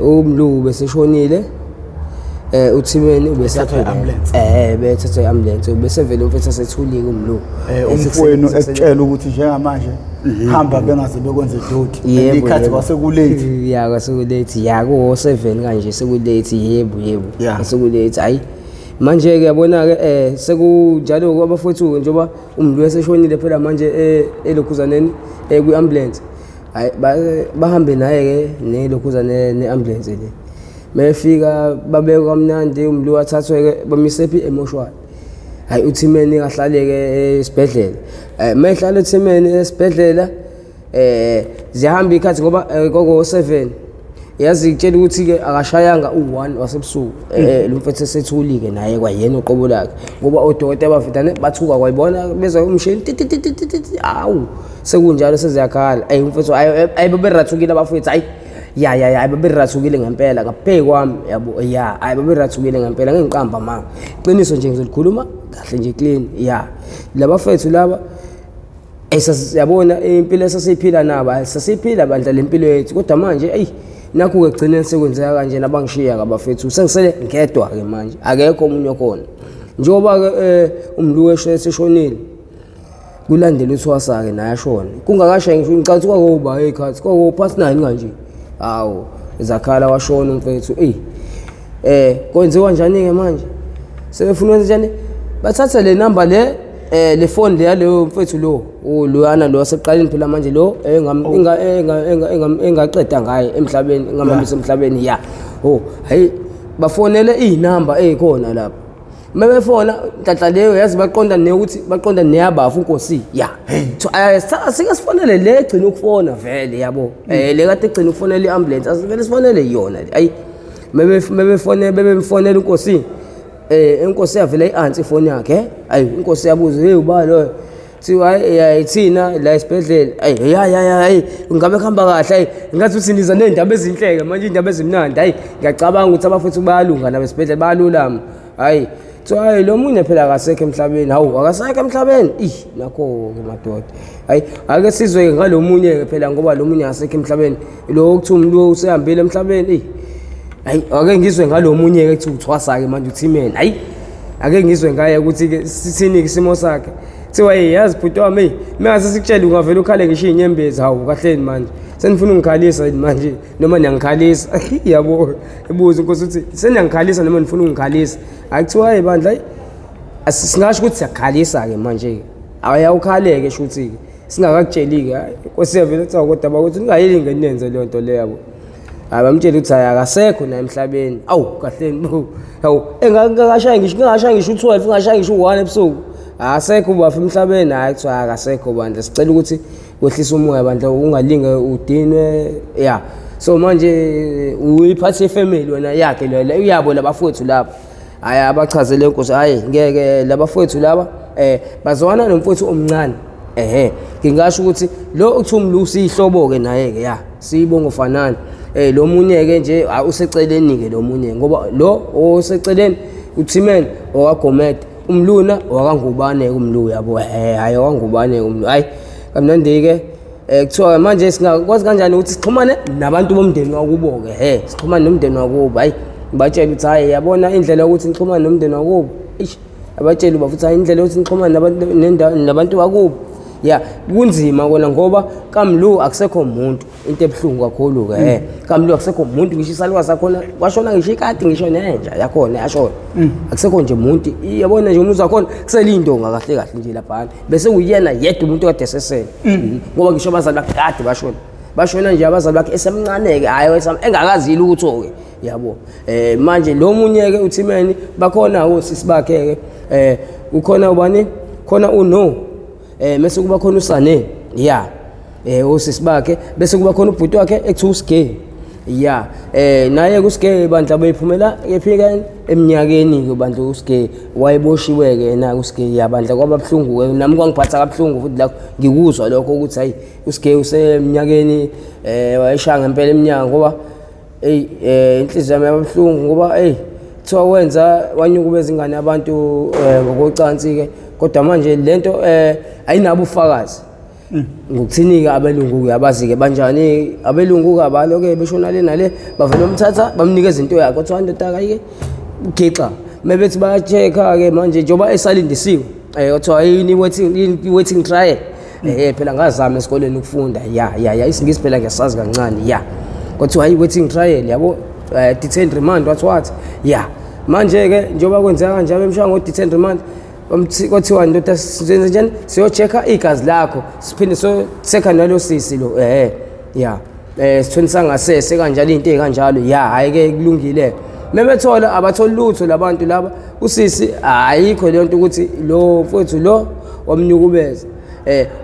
Umlu beseshonile uThimeni bethatha i-ambulance bethatha i-ambulance bese vele umfethu asethulike umlu umfowenu ekutshela ukuthi njengamanje hamba bengaze bekwenze doti ikhathi kwasekulate ya kwasekulate ya ku7 kanje sekulate yebo kwasekulate hayi manje ke yabona ke sekunjalo kwabafowethu njengoba umlu eseshonile phela manje elokhuzaneni kwi-ambulance hayi bahambe naye ke nelokhuzane neambulance le mayefika babeke kamnandi umlu wathathwe ke bamisephi emoshwari hayi uThimeni kahlale ke esibhedlela mayehlala uThimeni esibhedlela zihamba ikhathi ngoba koko7 yazi ikutshela ukuthi ke akashayanga u1 wasebusuku lo mfethu esethulike naye kwayena uqobo lakhe ngoba odokotela bavitane bathuka kwayibona beza umshini awu sekunjalo seziyakhala umfethu ayibeberathukile abafethu hayi ya ayibeberathukile ngempela ngapheki kwami yabo ayibeberathukile ngempela ngengiqamba mama iqiniso nje ngizolikhuluma kahle nje clean labafethu laba yabona impilo esasiphila nabo sasiphila bandla lempilo yethu kodwa manje nakho kugcina sekwenzeka kanje nabangishiya kabafethu sengisele ngedwa ke manje akekho umunye okhona njengoba ke umlu eseshonile kulandela uthwasa ke naye ashona kungakashayi ngisho ngicathu kwakuba ikhathi kwaku past 9 kanje awu izakhala washona umfethu kwenziwa njani ke manje sebefuna njani bathatha le number le phone le yaleyo mfethu loyana lo waseqaleni phela manje lo engaqeda ngaye emhlabeni ngamamisa emhlabeni hayi bafonele inamba ekhona lapha mebefona tata leyo yazi baqonda ukuthi baqonda neyabafu inkosi asike sifonele le egcina ukufona vele yabo le kade egcina ukufonela iambulance asivele sifonele yona hayi bebemfonela inkosi inkosi yavela iansi ifoni yakhe hayi inkosi yabuza hey uba lo thiwa thina la esibhedlela hayi ngabe khamba kahle ngathi uthi niza nezindaba ezinhleke manje indaba ezimnandi hayi ngiyacabanga ukuthi abafethu bayalunga nabo esibhedlela bayalulama hayi hayi lo munye phela akasekho emhlabeni hawu akasekho emhlabeni nakho ke madoda hayi ake sizwe ngalomunye phela ngoba lo munye akasekho emhlabeni lo okuthi umlu usehambile emhlabeni hayi ake ngizwe ngalomunye ke kuthi uthwasa ke manje uThimeni hayi ake ngizwe ngaye ukuthi ke sithini isimo sakhe thiwa yazi bhuti wami mase sikutshela ungavela ukhale ngisho inyembezi hawu kahleni manje senifuna ungikhalisa manje noma niyangikhalisa yabo ebuza inkosi uthi seniyangikhalisa noma nifuna ungikhalisa akuthiwa bandla asingasho ukuthi siyakhalisa ke manje awuyawukhaleke shuthi ke singakakutsheli ke inkosi yavela ethi kodwa bakuthi ningayeli ngenenze leyo nto leyo yabo abamtshela ukuthi akasekho na emhlabeni awu kahleni hawu engakashaya ngisho ngingashaya ngisho u12 ngashaya ngisho u1 ebusuku asekho bafu emhlabeni hayi kuthiwa akasekho bandla sicela ukuthi kwehlisa umoya bandla ungalinge udinwe so manje uyiphathe ifamily wena yakhe le uyabo labafowethu lapha hayi abachazele inkosi hayi ngeke labafowethu laba bazwana nomfowethu omncane ngingasho ukuthi lo uthi umlu sihlobo ke naye ke siyibonga ufanana lo munye ke nje useceleni ke lo munye ngoba lo oseceleni uThimeni owagomeda umluna wakangubane umlu yabo hayi wakangubane umlu hayi kamnandi ke kuthiwa manje singakwazi kanjani ukuthi sixhumane nabantu bomndeni wakubo ke sixhumane nomndeni wakubo hayi batshela ukuthi hayi yabona indlela ukuthi nixhumane nomndeni wakubo abatshela bafuthi hayi indlela ukuthi nixhumane nabantu wakubo kunzima kona ngoba kamlu akusekho umuntu into ebhlungu kakhulu ke kamlu akusekho umuntu ngisho isalwa sakhona washona ngisho ikati ngisho nenja yakhona yashona akusekho nje umuntu yabona nje umuzi wakhona kuselindonga kahle kahle nje lapha bese uyena yedwa umuntu kade sesele ngoba ngisho abazali bakhe kade bashona nje abazali bakhe esemncane ke hayi engakazili ukutho ke yabo manje lo munye ke uThimeni bakhona osisi bakhe ke ukhona ubani khona uNo mase kuba khona uSane osisi bakhe bese kuba khona ubhuti wakhe ekuthiwa uSge naye kuSge bandla beyiphumela ephika eminyakeni ke bandla uSge wayeboshiwe ke na uSge yabandla kwababhlungu ke nami kwangiphatha kabuhlungu futhi la ngikuzwa lokho ukuthi hayi uSge useminyakeni wayeshaya ngempela eminyaka ngoba inhliziyo yami yababhlungu ngoba kuthiwa wenza wanyukubeza ingane abantu ngokocansi ke kodwa manje lento ayinabo ufakazi ngokuthini-ke abelungu yabazi-ke banjani abelungu-ke abalo-ke beshona le nale bavele umthatha bamnikeza into yakhe kuthiwa ndodaka-ke ugixa mebethi baya-check-a-ke manje njengoba esalindisiwe kuthiwa yini i-waiting trial phela ngazama esikoleni ukufunda ya isingisi phela ngiyasazi kancane ya kuthiwa i-waiting trial yabo detained remand what ya manje-ke njengoba kwenzeka kanjalo emshaya ngo-detained remand kuthiwa ndoda senze njani siyo-check-a igazi lakho siphinde siyo-check-a nalo sisi lo ya sithweni sangasese kanjalo into ey'kanjalo ya hhayi-ke kulungile mebethola abatholi lutho labantu laba usisi ayikho leyo nto ukuthi lo mfowethu lo wamnyukubeza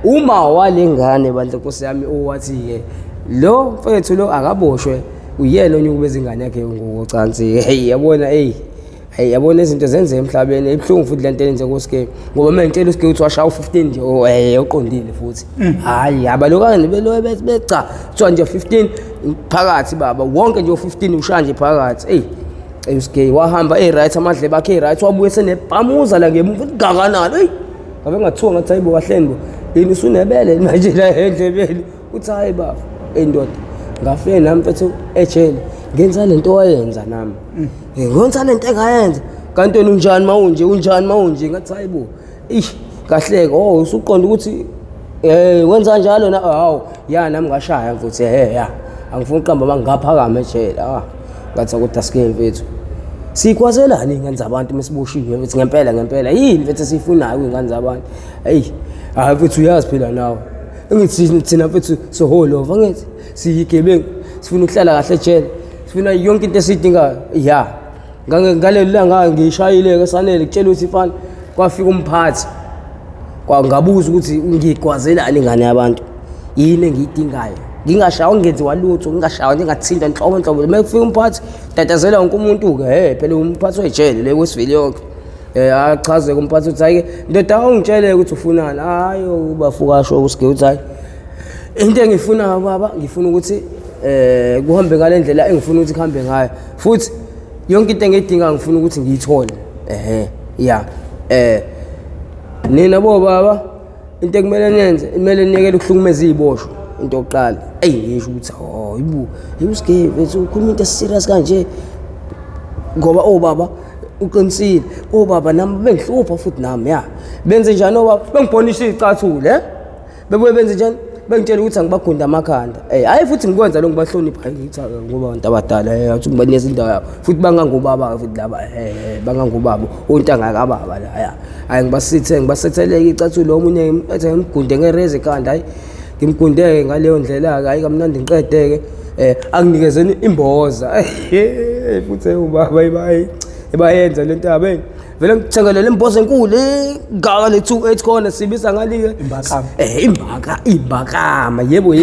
uma wale ngane bandla nkosi yami owathi-ke lo mfowethu lo akaboshwe uyena onyukubeza ingane yakhe ngokocansi yabona yabona izinto zenzeka emhlabeni ibuhlungu futhi le nto eyenze koSke ngoba uma ngitshela uSke ukuthi washaya u-15 nje uqondile futhi hhayi abalokane beloyo beca kuthiwa nje 15 phakathi baba wonke nje u-15 ushaya nje phakathi uSke wahamba right amadlebe akhe right wabuye senebhamuza la ngemuva kanganani ngabe ngathiwa ngathi hayibo kahleni bo yini usunebele manje la endlebeni uthi hayi baba ndoda ngafike nami mfethu ejele ngenza lento wayenza nami ngenza lento engayenza kanti wena unjani mawunje ngathi hayibo kahleke usuqonda ukuthi wenza njalo na hawu ya nami ngashaya mfuthu ya angifuni uqamba bangaphakama ejele ngathi ukuthi asike mfethu sikwazelani ingane zabantu mesiboshiwe mfethu ngempela yini mfethu sifunayo ingane zabantu hayi mfethu uyazi phela nawe engithi thina mfethu soholova ngithi siyigebengu sifuna ukuhlala kahle ejele sifuna yonke into esiyidingayo ya ngalelo langa ngishayile kesanele kutshela ukuthi ifana kwafika umphathi kwangabuza ukuthi ngigwazelani ingane yabantu yini engiyidingayo ngingashaya ngenziwa lutho ngingashaya ngingathinta inhlobo mekufika umphathi tatazela wonke umuntu-ke phela umphathi wejele le wesivile yonke achaze kumphathi ukuthi hayi-ke ndoda ungitshele ukuthi ufunani hayi ubafukasho uSke uthi hayi into engiyifunayo baba ngifuna ukuthi kuhambe ngale ndlela engifuna ukuthi kuhambe ngayo futhi yonke into engiyidinga ngifuna ukuthi ngiyithole ya nina bo baba into ekumele nenze kumele ninikele ukuhlukumeza iziboshwa into yokuqala ngisho ukuthi uSke bese ukhuluma into serious kanje ngoba baba uqinisile baba nami bengihlupha futhi nami ya benze njani baba bengibhonisha izicathule bebuye benze njani bengitshela ukuthi angibagunda amakhanda hayi futhi ngikwenza lo ngibahlonipha ngithi ngoba abantu abadala athi ngibanikeza indawo yabo futhi bangangobaba futhi laba bangangobaba ontanga kababa la hayi ngibasitheleke icathule omunye ethi ngimgunde ngereze ekhanda hayi ngimgundeke ngaleyo ndlela hayi kamnandi ngiqedeke anginikezeni imboza futhi ubaba ibayenza lento yabeni vele ngithengelele imboza enkulu ngaka le 28 khona sibiza ngalike imbakama yebo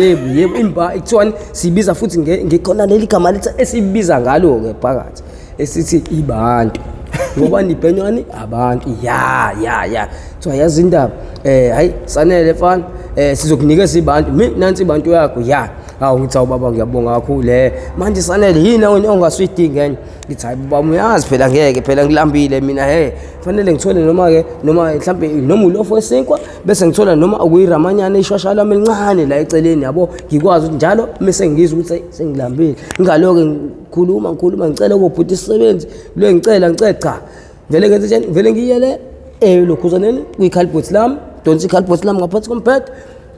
kuthiwa sibiza futhi ngikhona leli gama lithi esibiza ngalo-ke phakathi esithi ibantu ngoba nibhenywani abantu ya kuthiwa yazi indaba hayi sanele mfana sizokunikeza ibantu nansi ibantu yakho ya hawu ngithi baba ngiyabonga kakhulu manje sanele yini ongasuyidingi enye ngithi hayi baba uyazi phela ngeke phela ngilambile mina fanele ngithole noma mhlambe noma ulofo wesinkwa bese ngithola noma ukuyiramanyana ishwasha lami elincane la eceleni yabo ngikwazi ukuthi njalo bese ngizwa ukuthi sengilambile ngaloke ngikhuluma ngicela ukubhuta isisebenzi lo ngicela cha vele ngenze njani vele ngiyele lokhuzaneni kuyikhalibhothi lami donsi ikhalibhothi lami ngaphansi kombhede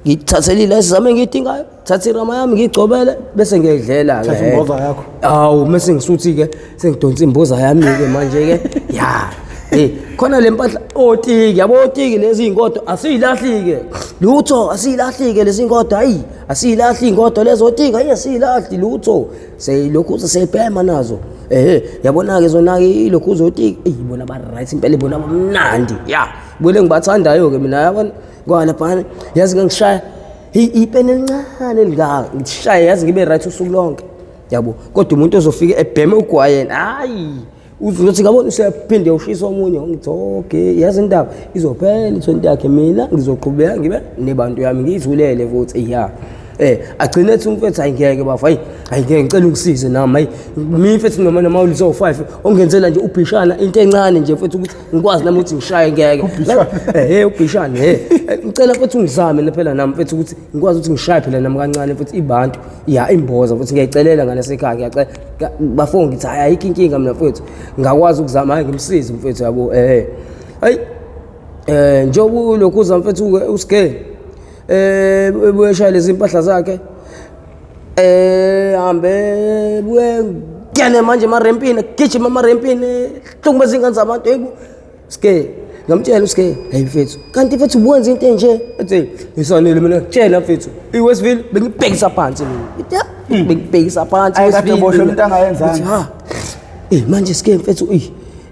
ngithathele ilesi zami engiyidingayo thatha irama yami ngigcobele bese ngiyedlela-ke imboza yakho hawu bese ngisuthi-ke sengidonsa imboza yami-ke manje-ke ya khona le mpahla otiki yabo otiki lezi iy'nkodo asiyilahli-ke lutho asiyilahli-ke lezi iy'nkodo hayi asiyilahli iy'nkodo lezo otiki hayi asiyilahli lutho seyilokhuza seyibhema nazo yabona-ke zona-ke ilokhuza otiki bona ba-right impela bona bamnandi ya bole ngibathandayo-ke mina yabona kwalaphana yazi ngangishaya ipeni elincane elingaka ngishaya yazi ngibe right usuku lonke yabo kodwa umuntu ozofika ebheme ugwayena hayi uzothi ngabona useyaphinde ushisa omunye ngithi okay yazi indaba izophela i-20 yakhe mina ngizoqhubeka ngibe nebantu yami ngiyithulele futhi agcine ethi umfethu ayingeke bafu ayingeke ngicela ungisize nami mina mfethu noma ulizo 5 ongenzela nje ubhishana into encane nje mfethu ukuthi ngikwazi nami ukuthi ngishaye ngeke ubhishana ngicela mfethu ungizame phela nami mfethu ukuthi ngikwazi ukuthi ngishaye phela nami kancane mfethu ibantu imboza futhi ngiyayicelela ngane sekhaya ngiyacela bafo ngithi ayikho inkinga mina mfethu ngakwazi ukuzama ngimsize mfethu yabo njobu lokhuza mfethu uske buyeshaya lezi impahla zakhe hambe buye kene manje emarempini gijima emarempini hlungubeza ingane zabantu yebo ske ngamtshela uske hey mfethu kanti mfethu ubuyenza into enje ethi ngisanele mina tshela mfethu iWestville bengibhekisa phansi mina bengibhekisa phansi Westville bosho umuntu angayenzanga manje ske mfethu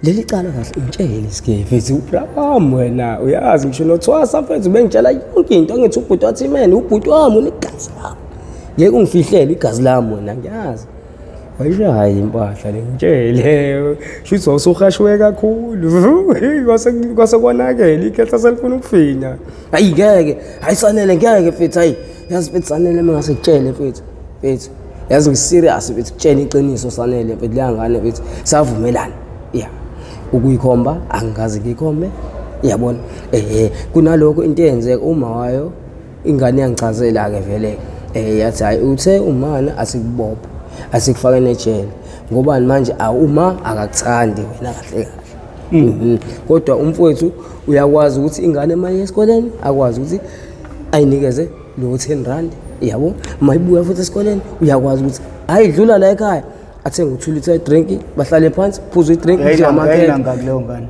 leli cala kahle ngitshele ske mfethu uBraham wena uyazi ngisho nothwasa mfethu bengitshela yonke into angithi ubhuti wathi mina ubhuti wami unegazi lami ngeke ungifihlele igazi lami wena ngiyazi wayishaya impahla le ngitshele shuthi wawusuhashwe kakhulu kwase konakele ikhetha selifuna ukufinya ngeke hayisanele ngeke mfethu yazi mfethu sanele mangase kutshele mfethu yazi ngiserious mfethu kutshela iqiniso sanele mfethu leyangane mfethu savumelana ukuyikhomba angazi ngikhombe yabona kunaloko into eyenzeka uma wayo ingane yangichazela ke vele yathi hayi uthe umana asikubopha asikufaka nejele ngobani manje uma akakuthandi wena kahle kahle kodwa umfowethu uyakwazi ukuthi ingane emaye esikoleni akwazi ukuthi ayinikeze lo 10 rand yabo mayibuya futhi esikoleni uyakwazi ukuthi ayidlula la ekhaya athenga uthulithe drink bahlale phansi phuza idrink ngiyamakela ngakuleyo ngane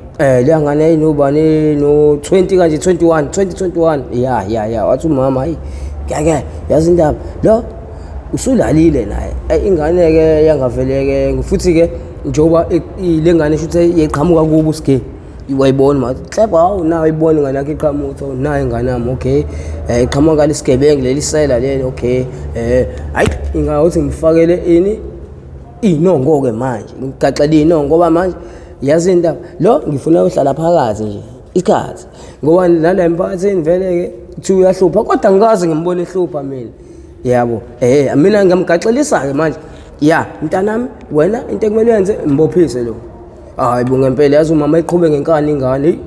le ngane ayinobani no 20 kanje 2021 wathi umama hayi ngeke yazi indaba lo usulalile naye ingane ke yangaveleke futhi ke njoba lengane shuthe yeqhamuka kubo ske wayibona mathi hleba hawu nawe ayibona ingane yakhe iqhamuka naye ingane yami okay iqhamuka lesigebengu leli sela leli okay hayi ingawuthi ngifakele ini inongo ke manje ngigaxela inongo ngoba manje yazi indaba lo ngifuna uhlala phakathi nje ikhathi ngoba nala emphakathini vele ke uthi uyahlupha kodwa ngikaze ngimbone ehlupha mina yabo mina ngamgaxelisa ke manje mntanami wena into ekumele yenze imbophise lo hayibo ngempela yazi umama iqhube ngenkani ingane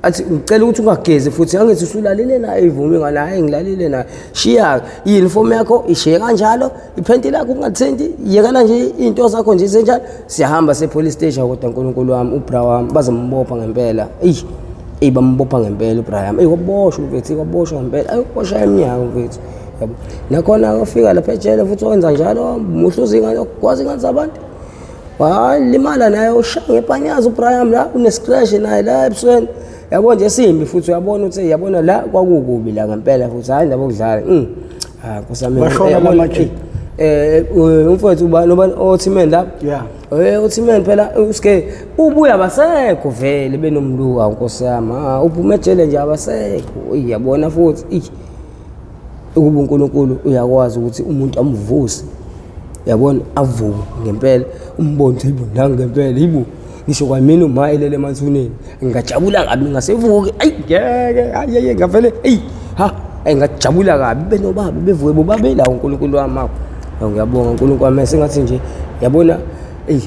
athi ngicela ukuthi ungagezi futhi angithi usulalile naye ivumi ingane hayi ngilalile naye shiya i-uniform yakho ishiye kanjalo iphenti lakho ungathinti yekana nje into zakho nje senjalo siyahamba se-police station kodwa uNkulunkulu wami uBraham bazombopha ngempela bambopha ngempela uBraham waboshwa mfethu waboshwa ngempela ayoboshwa eminyaka mfethu yabo nakhona ufika lapha ejele futhi wenza njalo muhluza ingane kwazi ingane zabantu walimala naye ushaya ngepanyazo uBraham la une-scratch naye la ebusweni yabo nje simbi futhi uyabona ukuthi yabona la kwakukubi la ngempela futhi hayi ndaba okudlala nkosameni yabona umfowethu ubani oThimeni lapha uThimeni phela uske ubuya abasekho vele benomluka nkosi yami uphume ejele nje abasekho yabona futhi ukuba uNkulunkulu uyakwazi ukuthi umuntu amvuse yabona avuke ngempela umbone ukuthi nanga ngempela yibo ngisho kwamina uma elele emathuneni ngingajabula kabi ngasevuke ngeke ngavele ngingajabula kabi benobaba bevuke bobabe la uNkulunkulu wami ngiyabonga uNkulunkulu wami sengathi nje yabona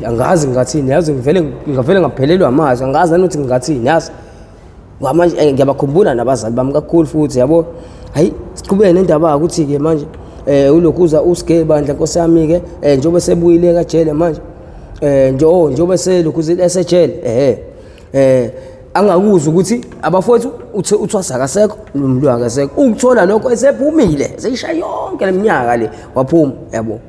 angazi ngathini yazi ngivele ngaphelelwa amazwi angazi nanokuthi ngathini yazi manje ngiyabakhumbula nabazali bami kakhulu futhi yabo hayi siqhubeke nendaba ukuthi ke manje ulokhuza uske bandla Nkosi yami ke njobe sebuyile kajele manje njobe selokhuza esejele angakuzwa ukuthi abafowethu uthwasa akasekho nomlungu akasekho ukuthola lokho esephumile seyisha yonke leminyaka le waphuma yabo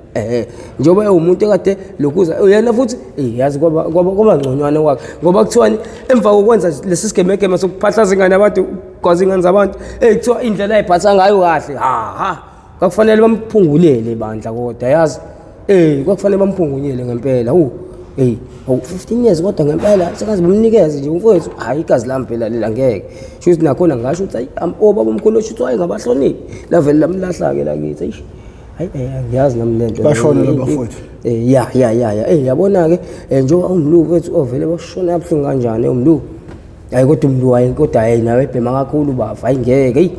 njobe umuntu ekade lokhuza yena futhi yazi kwaba ngconywana kwakhe ngoba kuthiwani emva kokwenza lesi sigemegeme sokuphahlaza ingane abantu kwazi ingane zabantu kuthiwa indlela ayiphatha ngayo kahle kwakufanele bamphungulele bandla kodwa yazi kwakufanele bamphungunyele ngempela 15 years kodwa ngempela sekazi bamnikeze nje umfowethu hayi igazi lami phela lela ngeke shuthi nakhona ngasho ukuthi baba omkhulu oshuthi wayengabahloniphi lavele lamlahla ke lakithi hayi ngiyazi nami lento bashona labafowethu yabona ke njengoba umlungu wethu ovele bashona abhlungu kanjani umlungu hayi kodwa umlungu kodwa nawe ebhema kakhulu bafa hayi ngeke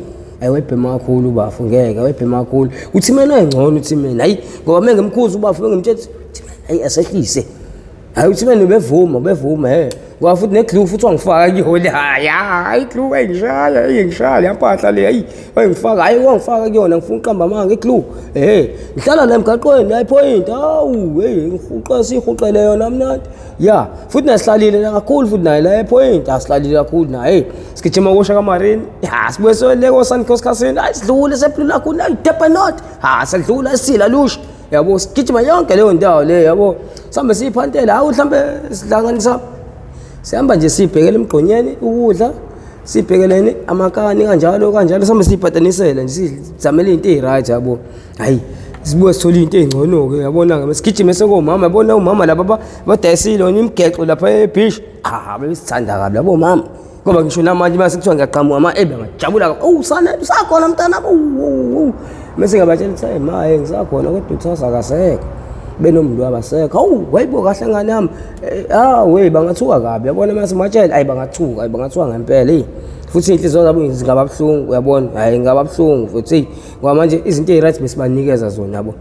wayibhema kakhulu ubafu ngeke wayibhema kakhulu uthi mina engcono uthi mina hayi ngoba mengemkhuza ubafu ngimthethe hayi asehlise hayi uthi mina bevuma ngoba futhi neglue futhi wangifaka kuyona hayi glue ayingishaya yampahla le hayi wangifaka hayi wangifaka kuyona ngifuna uqamba manga iglue ngihlala la emgaqweni hayi point awu ngihuqa sihuqele yona mnandi ya futhi nasihlalile la kakhulu futhi naye la point asihlalile kakhulu naye sigijima ukosha kaMarine sibuye soleko Suncoast Casino sidlule sephula kakhulu ayidepha not sedlula isila lusha yabo sigijima yonke leyo ndawo le yabo sambe siyiphantela hawu mhlambe sidlanganisa sihamba nje sibhekele emgqonyeni ukudla sibhekeleni amakani kanjalo sambe siyipatanisela nje sizamela into eziright yabo hayi sibuye sithola into engcono ke yabona ngabe sigijime sekomama yabona umama laba badayisile wona imigexo lapha ebeach bebisithanda kabi labo mama ngoba ngisho namanje base kuthiwa ngiyaqhamuka ngajabula sana usakhona mntana mase ngabatshela ukuthi ma ngisakhona kodwa uthasa akasekho benomntu abasekho wayibo kahle ngane yami bangathuka kabi yabona mase matshela bangathuka ngempela futhi inhliziyo zabo zingababhlungu uyabona ngababhlungu futhi ngoba manje izinto eziright besibanikeza zona yabo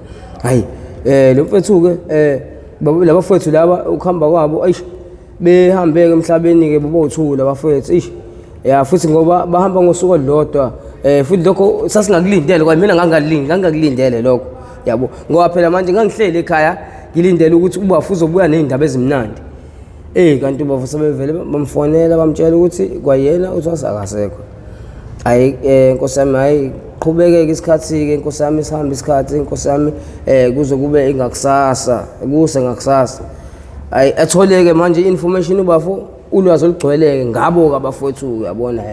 lo mfethu ke labafethu laba ukuhamba kwabo behambe ke emhlabeni ke bobothula abafethu futhi ngoba bahamba ngosuku olodwa futhi lokho sasingakulindele kwa mina ngangakulindele lokho yabo ngoba phela manje ngangihleli ekhaya ngilindele ukuthi ubafu uzobuya nezindaba ezimnandi kanti ubafu sebevele bamfonela bamtshela ukuthi kwayena uthwasa akasekho inkosi yami qhubekeke isikhathi ke inkosi yami sihamba isikhathi inkosi yami kuze kube ingakusasa ngakusasa atholeke manje information ubafu ulwazi olugcweleke ngabo abafowethu uyabona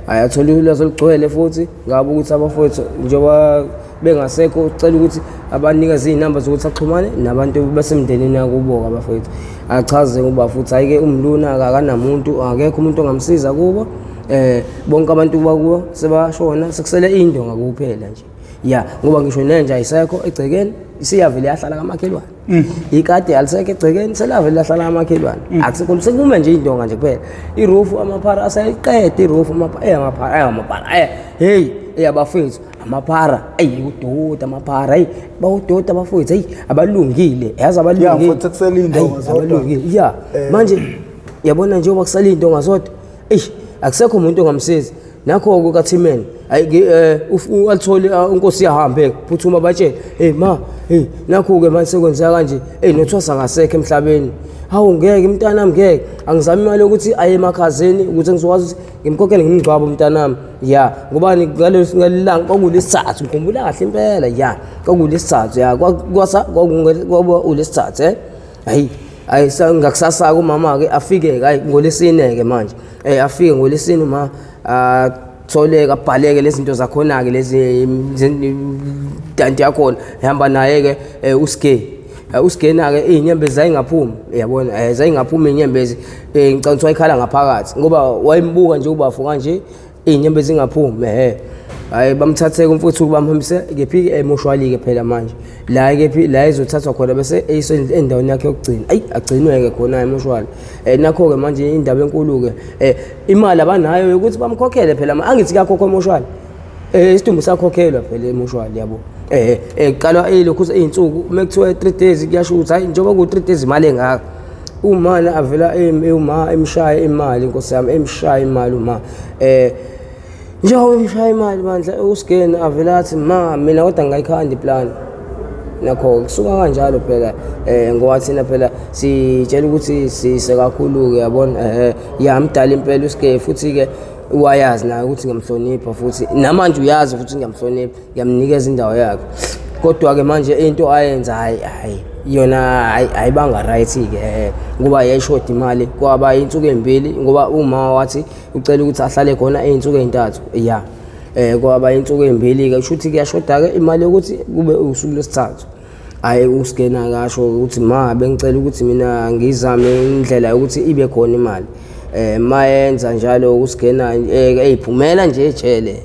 athola ulwazi olugcwele futhi ngabo ukuthi abafowethu njengoba bengasekho ucela ukuthi abanikeze izinamba zokuthi axhumane nabantu basemndenini yakubo abafowethu achaze uba futhi ayike umluna akanamuntu akekho umuntu ongamsiza kubo bonke abantu bakubo sebashona sekusele indonga kuphela nje ngoba ngisho nenja ayisekho egcekeni isiyavele yahlala kamakhelwane ikade alisekho egcekeni selavele yahlala kamakhelwane akusekho sekume nje indonga nje kuphela iroof amaphara asayiqede iroof amaphara abafethu amaphara udoda amaphara bawudoda abafethu abalungile yazi abalungile futhi kusele indonga abalungile manje yabona nje obakusala indonga zodwa akusekho umuntu ongamsiza nakho kukaThimeni alithole unkosi yahambe phuthuma batshela ma nakho ke manje sekwenzeka kanje nothwasa ngasekho emhlabeni hawu ngeke mntanami ngeke angizami imali ukuthi aye emakhazeni ukuthi ngizokwazi ukuthi ngimkhokhele ngimgcwabo umntanami ngobani ngalelanga kwakulesithathu ngikhumbula kahle impela kwakulesithathu kwaba ulesithathu ngakusasa kumama ke afike ngolesine ke manje afike ngolesine ma tholeka abhaleke lezi zinto zakhona ke lezi danti yakhona ehamba naye ke usigena ke inyembezi zayingaphumi yabona zayingaphumi inyembezi ngicela ukuthi wayikhala ngaphakathi ngoba wayimbuka nje ubafu kanje inyembezi ingaphumi bamthathe kumfuthu bamhambise kephi emoshwali ke phela manje la izothathwa khona bese endaweni yakhe yokugcina agcinweke khona emoshwali nakho ke manje indaba enkulu ke imali abanayo ukuthi bamkhokhele phela angithi kakhokho emoshwali isidumbu sakhokhelwa phela emoshwali yabo qala lokhu izinsuku mekuthiwa 3 days kuyasho ukuthi hayi njengoba ku 3 days imali engaka umana avela emshaya imali inkosi yami emshaya imali uma njengoba emshaya imali bandla usigena avela athi mina kodwa ngayikhanda iplan nakho kusuka kanjalo phela ngoba thina phela sitshela ukuthi sise kakhulu ke yabona yamdala impela uSke futhi ke uyazi naye ukuthi ngiyamhlonipha futhi namanje uyazi futhi ngiyamhlonipha ngiyamnikeza indawo yakhe kodwa ke manje into ayenza hayi yona ayibanga right ke ngoba yayishoda imali kwaba insuku ezibili ngoba uma wathi ucela ukuthi ahlale khona izinsuku ezintathu kwaba insuku ezibili ke ushuthi kuyashoda ke imali ukuthi kube usuku lesithathu usigena kasho ukuthi bengicela ukuthi mina ngizame indlela ukuthi ibe khona imali mayenza njalo usigena eyiphumela nje ejele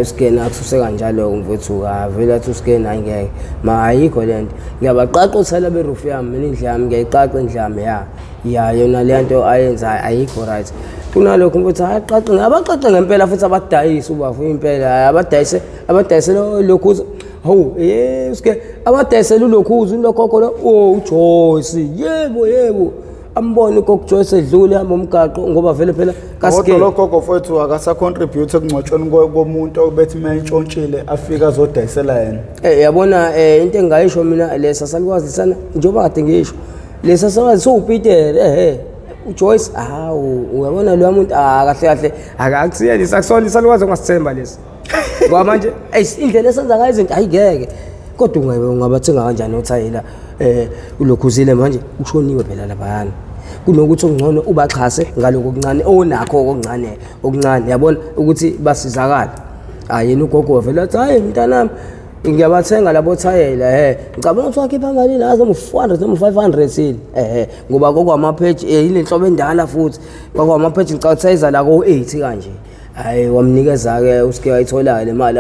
usigena akususe kanjalo umfethu avela athi usigena ngeke ayikho lento ngiyabaqaqothela beroof yami mina indlu yami ngiyayiqaqa indlu yami yona le nto ayenza ayikho right kunalokho ukuthi aqaxe abaxaxe ngempela futhi abadayisi ubafu impela abadayise lokhu hawu uske abadayisela lokhuzu lokhokho lo uJoyce yebo ambone ugogo Joyce edlule hamba umgaqo ngoba vele phela kodwa logogo mfowethu akasa contribute ekungcotshweni komuntu obethi mayintshontshile afika azodayisela yena yabona into engayisho mina lesa salikwazi sana njengoba kade ngisho lesa sawazi soPeter uJoyce uyabona lo muntu kahle akakusiyeni sakusona salikwazi ongasithemba lesi ngoba manje indlela esenza ngayo izinto ayigeke kodwa ungabathenga kanjani uthayela ulokhuzile manje ushoniwe phela laphayana kunokuthi ongcono ubaxhase ngaloko okuncane onakho okuncane yabona ukuthi basizakala yena ugogo vele athi hayi mntanami ngiyabathenga labo thayela ngicabanga ukuthi wakhipha imali nazo mu400 noma 500 sini ngoba kokwamapage inenhlobo endala futhi kokwamapage ngicathayiza la ko80 kanje wamnikeza ke uSke wayithola le mali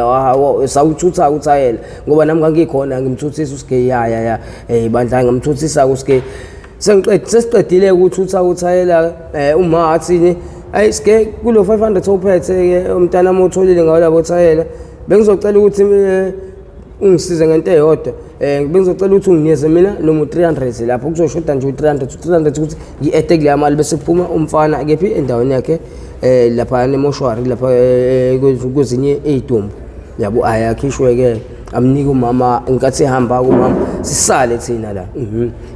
sawuthutha uthayela ngoba nami ngangikhona ngimthuthisa uSke bandla ngamthuthisa uSke sesiqedile ukuthutha uthayela uma athini Ske kulo 500 ophethe ke umntana motholile ngawo labo thayela bengizocela ukuthi ungisize ngento eyodwa bengizocela ukuthi ungineze mina noma 300 lapho kuzoshoda nje u300 ukuthi ngi-add kule mali bese kuphuma umfana kephi endaweni yakhe lapha nemoshwari lapha kwezinye ezidombu yabo ayakhishwe ke amnika umama inkathi ehamba kumama sisale thina la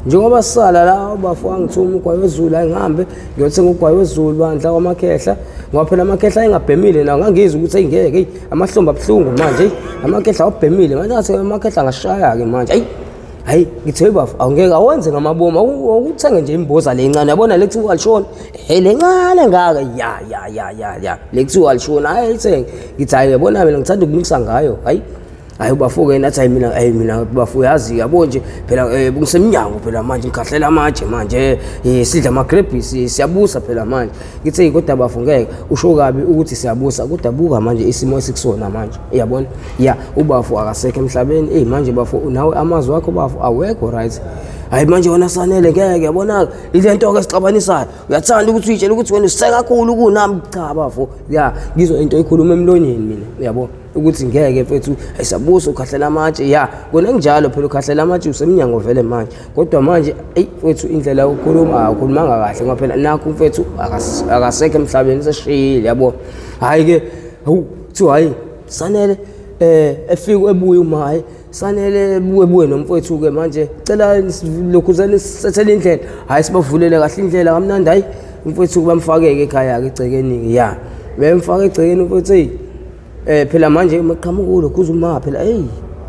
njengoba sisala la bafaka ngithuma ugwayi wezulu ngihambe ngiyothenga ugwayi wezulu bandla kwamakhehla ngoba phela amakhehla engabhemile nawo ngangizwe ukuthi ayingeke amahlombe abhlungu manje amakhehla awabhemile manje ngathi amakhehla ngashaya ke manje hayi ngithe bafu awungeke awenze ngamabomu ukuthenge nje imboza lencane yabona lekuthiwa alishona lencane ngaka ya lekuthiwa alishona hayi ithenge ngithi hayi yabona mina ngithanda ukumikisa ngayo hayi bafuke nathi mina bafu yazi yabo nje phela ngisemnyango phela manje ngikhahlela amatshe manje sidla amagrebis siyabusa phela manje ngithe kodwa bafu ngeke usho kabi ukuthi siyabusa kodwa buka manje isimo esikusona manje uyabona ubafu akasekho emhlabeni manje bafu nawe amazwi wakho bafu awekho right hayi manje wona sanele ngeke yabona ilento ke sixabanisayo uyathanda ukuthi uyitshela ukuthi wena usise kakhulu kunami cha bafu ngizwe into ekhuluma emlonyeni mina uyabona ukuthi ngeke mfethu ayisabusa ukhahlela amatshe kona njalo phela ukhahlela amatshe usemnyango vele manje kodwa manje mfethu indlela ukhulumanga kahle ngoba phela nakho mfethu akasekho emhlabeni seshiyile yabo hayi ke kuthiwa hayi sanele efike ebuye umaye sanele buye nomfowethu ke manje cela lokhuzani sethele indlela hayi sibavulele kahle indlela kamnandi hayi umfowethu bamfakeke ekhaya ke egcekeni ke bemfaka egcekeni umfowethu phela manje maqhamuka kulokhuza uma phela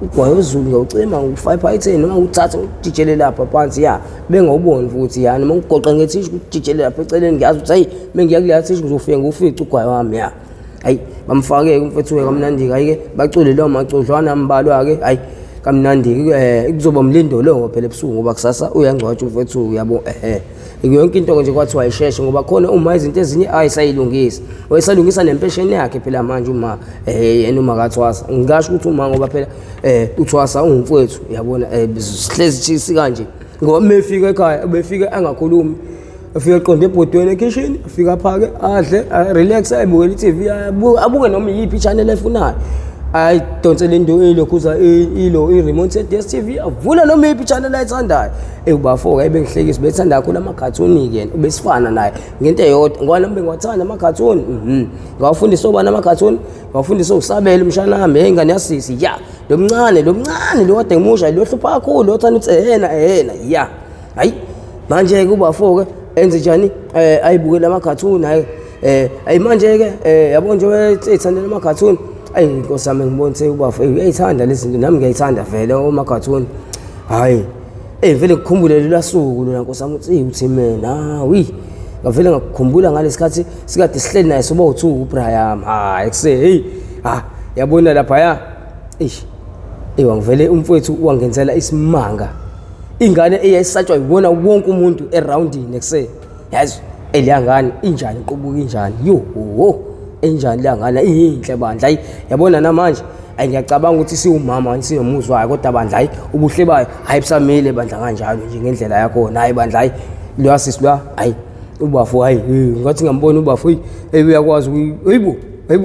ugwayi wezulu ngiyawucima u5 noma uthatha udijele lapha phansi bengawuboni futhi noma ugoqa ngethishu udijele lapha eceleni ngiyazi ukuthi hayi mengiya kuleya thishu ngizofika ngufica ugwayi wami hayi bamfake umfethu kamnandi ke bacule lo macudlwana ambalwa ke hayi kamnandi kuzoba umlindo lo phela ebusuku ngoba kusasa uyangcwatsha umfethu yabo yonke into nje kwathiwa ayisheshe ngoba khona uma izinto ezinye ayisayilungisa wayesalungisa nempesheni yakhe phela manje uma yena uma kaThwasa ngisho ukuthi uma ngoba phela uThwasa ungumfowethu yabona sihlezi thisi kanje ngoba mefika ekhaya befika angakhulumi afika eqonde ebhodweni ekitchen afika phake adle relax ayibukele iTV abuke noma yipi channel efunayo ayidonsele into elokhuza i-remote DStv avula noma yipi channel ayithandayo ubafoka ebengihlekisa bethanda kakhulu ama-cartoon ke ubesifana naye ngento eyodwa ngoba nami bengiwathanda ama-cartoon ngawafundisa obani ama-cartoon ngawafundisa usabela umshanami ingane yasisi lo mncane lo kade ngimusha lo hlupha kakhulu othanda ukuthi hayi manje ke ubafoka enze njani ayibukele ama-cartoon hayi manje ke yabo nje wethandela ama-cartoon inkosi yami ngibonise ubafu uyayithanda lezi zinto nami ngiyayithanda vele oma-cartoon hayi vele ngikhumbule lelo suku lona nkosi yami uthi mina ngavele ngakukhumbula ngalesikhathi sikade sihleli naye soba u2 uBraham ekuse yabona lapha wangivele umfowethu wangenzela isimanga ingane eyayisatshwa ibona wonke umuntu aroundini ekuse yazi eliyangani injani iqubuka injani enjani la ngana inhle bandla yabona namanje ngiyacabanga ukuthi siwumama sinomuzwa wayo kodwa bandla ubuhle bayo hayi busamile bandla kanjalo nje ngendlela yakho nayi bandla lo assist ubafu hayi ngathi ngambona ubafu uyakwazi hayibo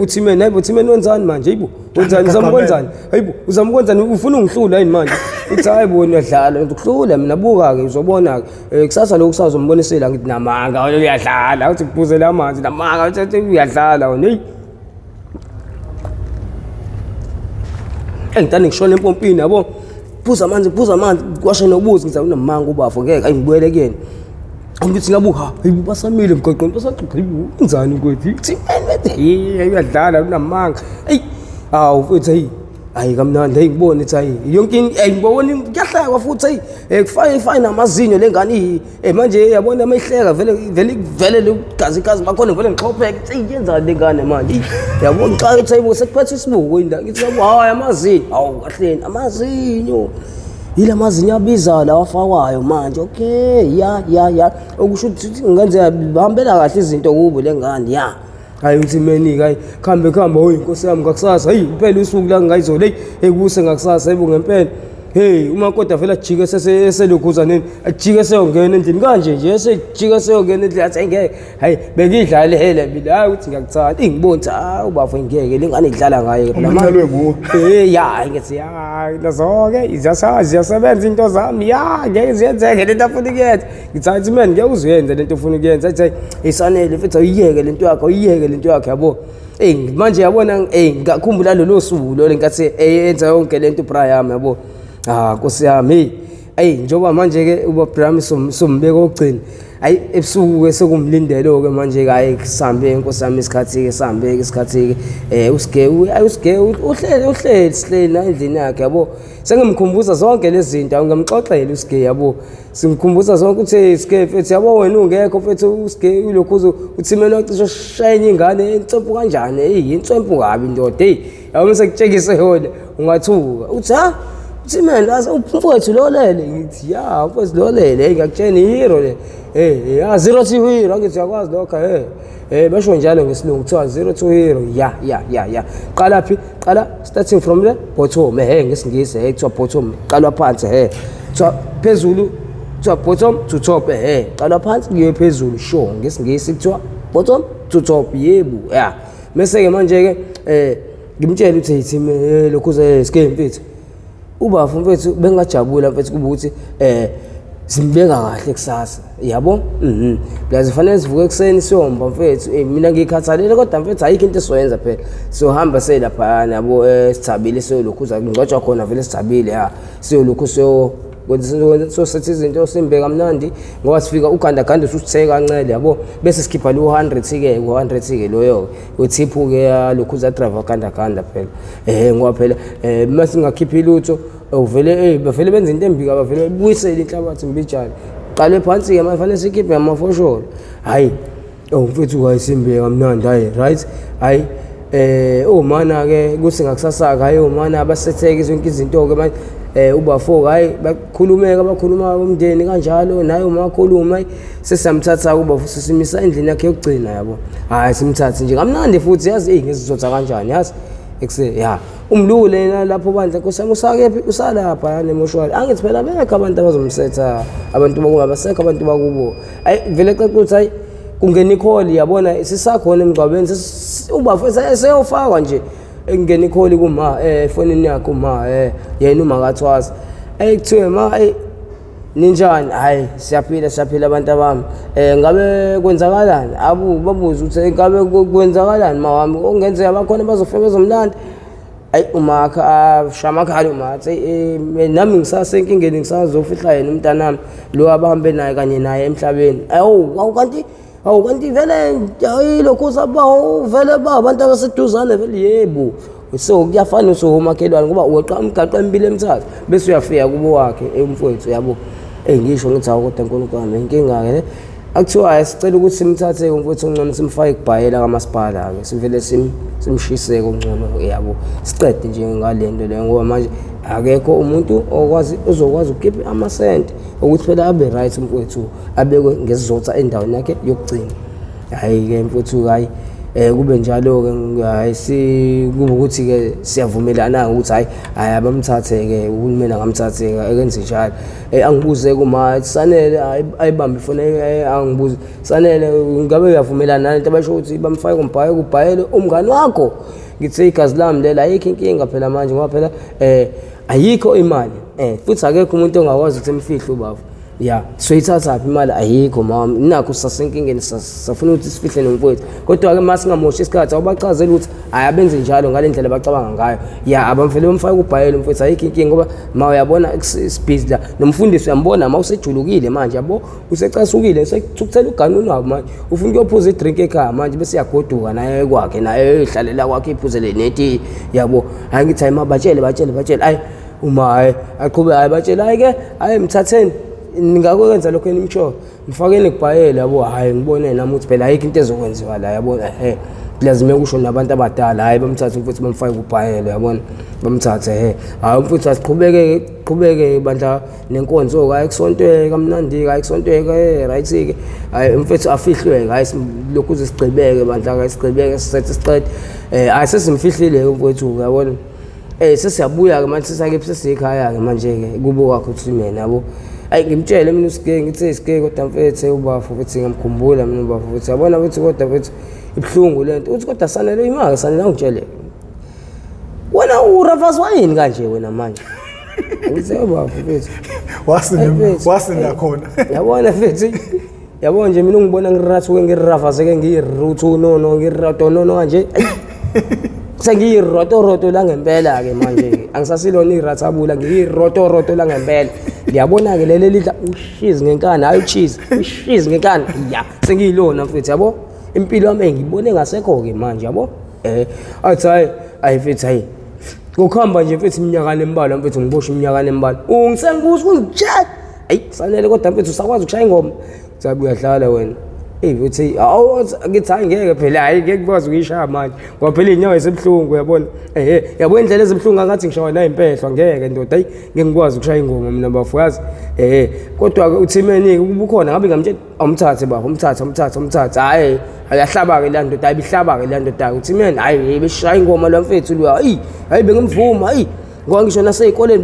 Thimeni wenzani manje hayibo wenzani uzamukwenzani hayibo uzamukwenzani ufuna ungihlula yini manje uthi hayibo uyadlala ukuhlula mina buka ke uzobona ke kusasa lokhu sazombonisela ngithi namanga uyadlala uthi kuphuzela amanzi namanga uthi uyadlala wona hey engitani ngishona empompini yabo phuza amanzi kwashe nobuzi ngizabe namanga ubafu ngeke ayingibuyele kuyena ngithi ngabuka hayibo basamile emgaqweni basaxoxa hayibo wenzani mkwethu Thimeni uyadlala unamanga hey awu mfethu hayi kamnandi ngibone ukuthi hayi yonke ngibona kuyahleka futhi kufana namazinyo lengane manje yabona mayihleka vele legazi bakhona vele ngixopheke yenzani lengane manje yabona xa uthi hayibo sekuphethe isibuko inda ngithi hayi amazinyo awu kahleni amazinyo yila mazinyo abiza la wafakwayo manje okay ya okusho ukuthi ngenze bahambela kahle izinto kubo lengane ya hayi uThimeni hayi khambe hoyi inkosi yami ngakusasa hayi impela usuku la ngayizole ekuse ngakusasa yebo ngempela hey uma kodwa vele ajike eselokhuzaneni ajike seyongena endlini kanje nje esejike seyongena endlini athi ngeke hayi bengidlale hele mina hayi uthi ngiyakuthanda ngibona hayi ubafu ngeke lengane idlala ngaye phela manje ya ngithi ya nazoke izasebenza into zami ya ngeke ziyenzeke lento afuna ukuyenza ngithi man ngeke uzuyenze lento ufuna ukuyenza athi isanele futhi uyiyeke lento yakho yabo manje yabona ngakhumbula lelo suku lo lenkathi eyenza yonke lento Brian yabo Nkosi yami njoba manje ke uBabraham sombeka ogcina ebusuku sekumlindelo ke manje ke sihambe Nkosi yami isikhathi ke usike uhleli la endlini yakhe yabo sengimkhumbuza zonke lezi zinto angamxoxela usike yabo simkhumbuza zonke ukuthi isike mfethu yabo wena ungekho mfethu usike ulokhuzo uThimeni wacisha shayini ingane entsompu kanjani insompu kabi ndoda yabo mase kutshekise yona ungathuka uthi Thimeni umfowethu lolele ngithi ya mfowethu lolele ngiyakutshela ihero le 02 hero ngithi yakwazi lokho basho njalo ngesilungu kuthiwa 02 hero ya qala phi qala starting from the bottom ngesingisi kuthiwa bottom qalwa phansi kuthiwa phezulu kuthiwa bottom to top qalwa phansi kuye phezulu sure ngesingisi kuthiwa bottom to top yebo ya mase ke manje ke ngimtshela uthi Thimeni lokhu sike mfethu ubafu mfethu bengajabula mfethu kuba ukuthi simbeka kahle kusasa yabo plaza fanele sivuke ekseni siyomba mfethu mina ngikhathalele kodwa mfethu ayikho into esizoyenza phela sohamba selapha yabo sithabile siyolokhuza ngicotshwa khona vele sithabile siyolokhu so sethi izinto simbeka mnandi ngoba sifika ugandaganda usitheke kancane yabo bese sikhipha lo 100 ke loyo uthiphu ke lokhuza driver gandaganda phela ngoba phela mase ngakhipha ilutho bavele benza into embi ka bavele buyisele inhlabathi mbijana qale phansi ke manje fanele sikhiphe amafosholo hayi mfethu wayesimbeka mnandi hayi right hayi mana ke kuthi ngakusasaka hayi mana abasetheke zonke izinto ke manje ubafu hayi bakhuluma umndeni kanjalo naye umakhuluma sesamthatha ubafu sisimisa endlini yakhe yokugcina yabo hayi simthathe nje kamnandi futhi yazi ngizizotha kanjani yazi umlule lapho bandla nkosami usakephi usalapha yanemoshwali angithi phela bekho abantu abazomsetha abantu bakuba basekho abantu bakubo vele xa kuthi hayi kungena ikholi yabona sisakhona emgcwabeni ubafu seyofakwa nje engena ikholi kuma efonini yakho uma yena uma kathwasa kuthiwe ninjani hayi siyaphila abantu abami ngabe kwenzakalani babuza ukuthi ngabe kwenzakalani mawami ongenzeka bakhona bazofika bezomlanda umakha shamakhali umathi nami ngisasenkingeni ngisazofihla yena umntanami lo abahambe naye kanye naye emhlabeni kanti vele lokho sabaho vele abantu abaseduzane vele yebo so kuyafana umakhelwane ngoba uweqa umgaqo empilo emthatha bese uyafika kubo wakhe umfowethu yabo ngisho ngithi kodwa nkulunkulu inkinga ke akuthiwa sicela ukuthi simthathe umfowethu ongcono simfake kubhayela kamasipala ke sivele simshise kongcono yabo sicede nje ngalento le ngoba manje akekho umuntu ozokwazi ukukhipha amasenti ukuthi phela abe right umfowethu abekwe ngesizotha endaweni yakhe yokugcina hayi ke mfowethu hayi kube njalo ke hayi kube ukuthi ke siyavumelana ukuthi hayi abamthathe ke uhulumeni angamthathe ekenze njalo angibuze kuma sanele ayibambe ifone angibuze sanele ngabe uyavumelana nalento abasho ukuthi bamfake kubhayele umngani wakho ngithe igazi lami lela ayikho inkinga phela manje ngoba phela ayikho imali futhi akekho umuntu ongakwazi ukuthi emfihle ubaba ya soyithatha phi imali ayikho mama nakho sasenkingeni safuna ukuthi sifihle nomfowethu kodwa ke masingamoshi isikhathi awubachazela ukuthi ayabenze njalo ngalendlela abacabanga ngayo ya abamfele bamfake kubhayela umfowethu ayikho inkinga ngoba ma uyabona sibhizi la nomfundisi uyambona ma usejulukile manje yabo usecasukile sekuthukuthela uganuni wabo manje ufuna ukuyophuza idrink ekhaya manje bese yagoduka naye kwakhe naye ehlalela kwakhe iphuzele neti yabo hayi ngithi hayi mabatshele hayi uma hayi aqhube hayi batshele hayi ke hayi mthatheni ningakwenza lokho enimsho mfakeni kubhayela yabo hayi ngibone nami ukuthi phela ayikho into ezokwenziwa la yabona lazima kusho nabantu abadala hayi bamthathe futhi bamfake kubhayela yabona bamthathe hayi mfuthu asiqhubeke bandla nenkonzo hayi kusontwe kamnandi hayi kusontwe right ke hayi mfuthu afihlwe hayi lokhu usigcibeke bandla hayi sigcibeke sisethe siqede hayi sesimfihlile mfuthu yabona sesiyabuya ke manje sisake sesikhaya ke manje ke kubo kwakho uthi mina yabo ayi ngimtshele mina usike ngithe isike kodwa mfethu ubafu futhi ngimkhumbula mina ubafu futhi yabona futhi kodwa futhi ibhlungu lento uthi kodwa sanele imali sanele ngitshele wena urafas wayini kanje wena manje ngithe ubafu futhi wasinda khona yabona futhi yabona nje mina ungibona ngirathu ngirafas ke ngiruthu no ngirato no kanje sengiyiroto la ngempela ke manje ke angisasilona irathabula ngiyiroto la ngempela liyabona ke leli lidla ushizi ngenkani hayi cheese ushizi ngenkani ya sengiyilona mfethu yabo impilo yami ngibone ngasekho ke manje yabo athi hayi mfethu hayi ngokuhamba nje mfethu iminyaka lembalwa mfethu ngibosha iminyaka lembalwa ungisengukuthi ungijela ayi sanele kodwa mfethu usakwazi ukushaya ingoma tsabi uyadlala wena uthi ngithi hayi ngeke phela hayi ngeke ngikwazi ukuyishaya manje ngoba phela inyawo esebhlungu uyabona yabo indlela ezibhlungu ngathi ngishawa la impehlo ngeke ndoda hayi ngeke ngikwazi ukushaya ingoma mina bafuyazi kodwa ke uthimeni ubukhona ngabe ngamtshela umthathe baba umthathe hayi ayahlaba ke la ndoda ayihlaba ke la ndoda uthimeni hayi beshaya ingoma lo mfethu lo hayi bengimvuma hayi ngoba ngisho nasezikoleni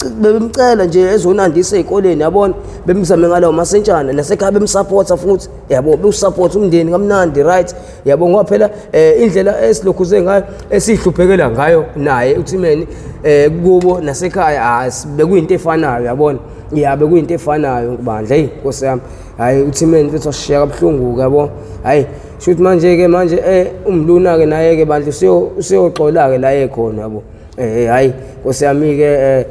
bebemcela nje ezonandisa ezikoleni yabona bemzame ngalawo masentshana nasekhaya bemsupporta futhi yabo besupport umndeni kamnandi right yabo ngoba phela indlela esilokhuze ngayo esihluphekela ngayo naye uthimeni kubo nasekhaya bekuyinto efanayo yabona bekuyinto efanayo kubandla Nkosi yami hayi uthimeni futhi washiya kabhlungu yabo hayi shothi manje umluna ke naye ke bandla usiyoxola ke la ekhona yabo hayi Nkosi yami ke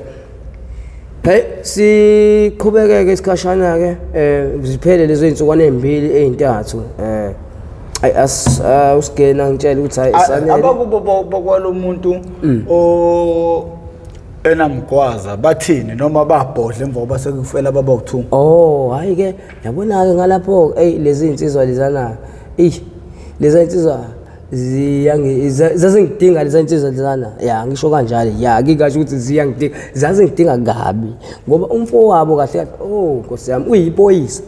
hey siqhubekeke isikhashana ke ziphele lezo insukwana ezimbili ezintathu ayi usigena ngitshela ukuthi hayi sanele abakubo bokwalomuntu o enamgwaza bathini noma babhodle emva koba sekufela baba u2 hayi ke yabona ke ngalapho lezi insizwa lezana lezi insizwa zazingidinga lezi insizwa lezana ngisho kanjalo ngikasho ukuthi ziyangidinga zazingidinga kabi ngoba umfowabo kahle Nkosi yami uyipoyisa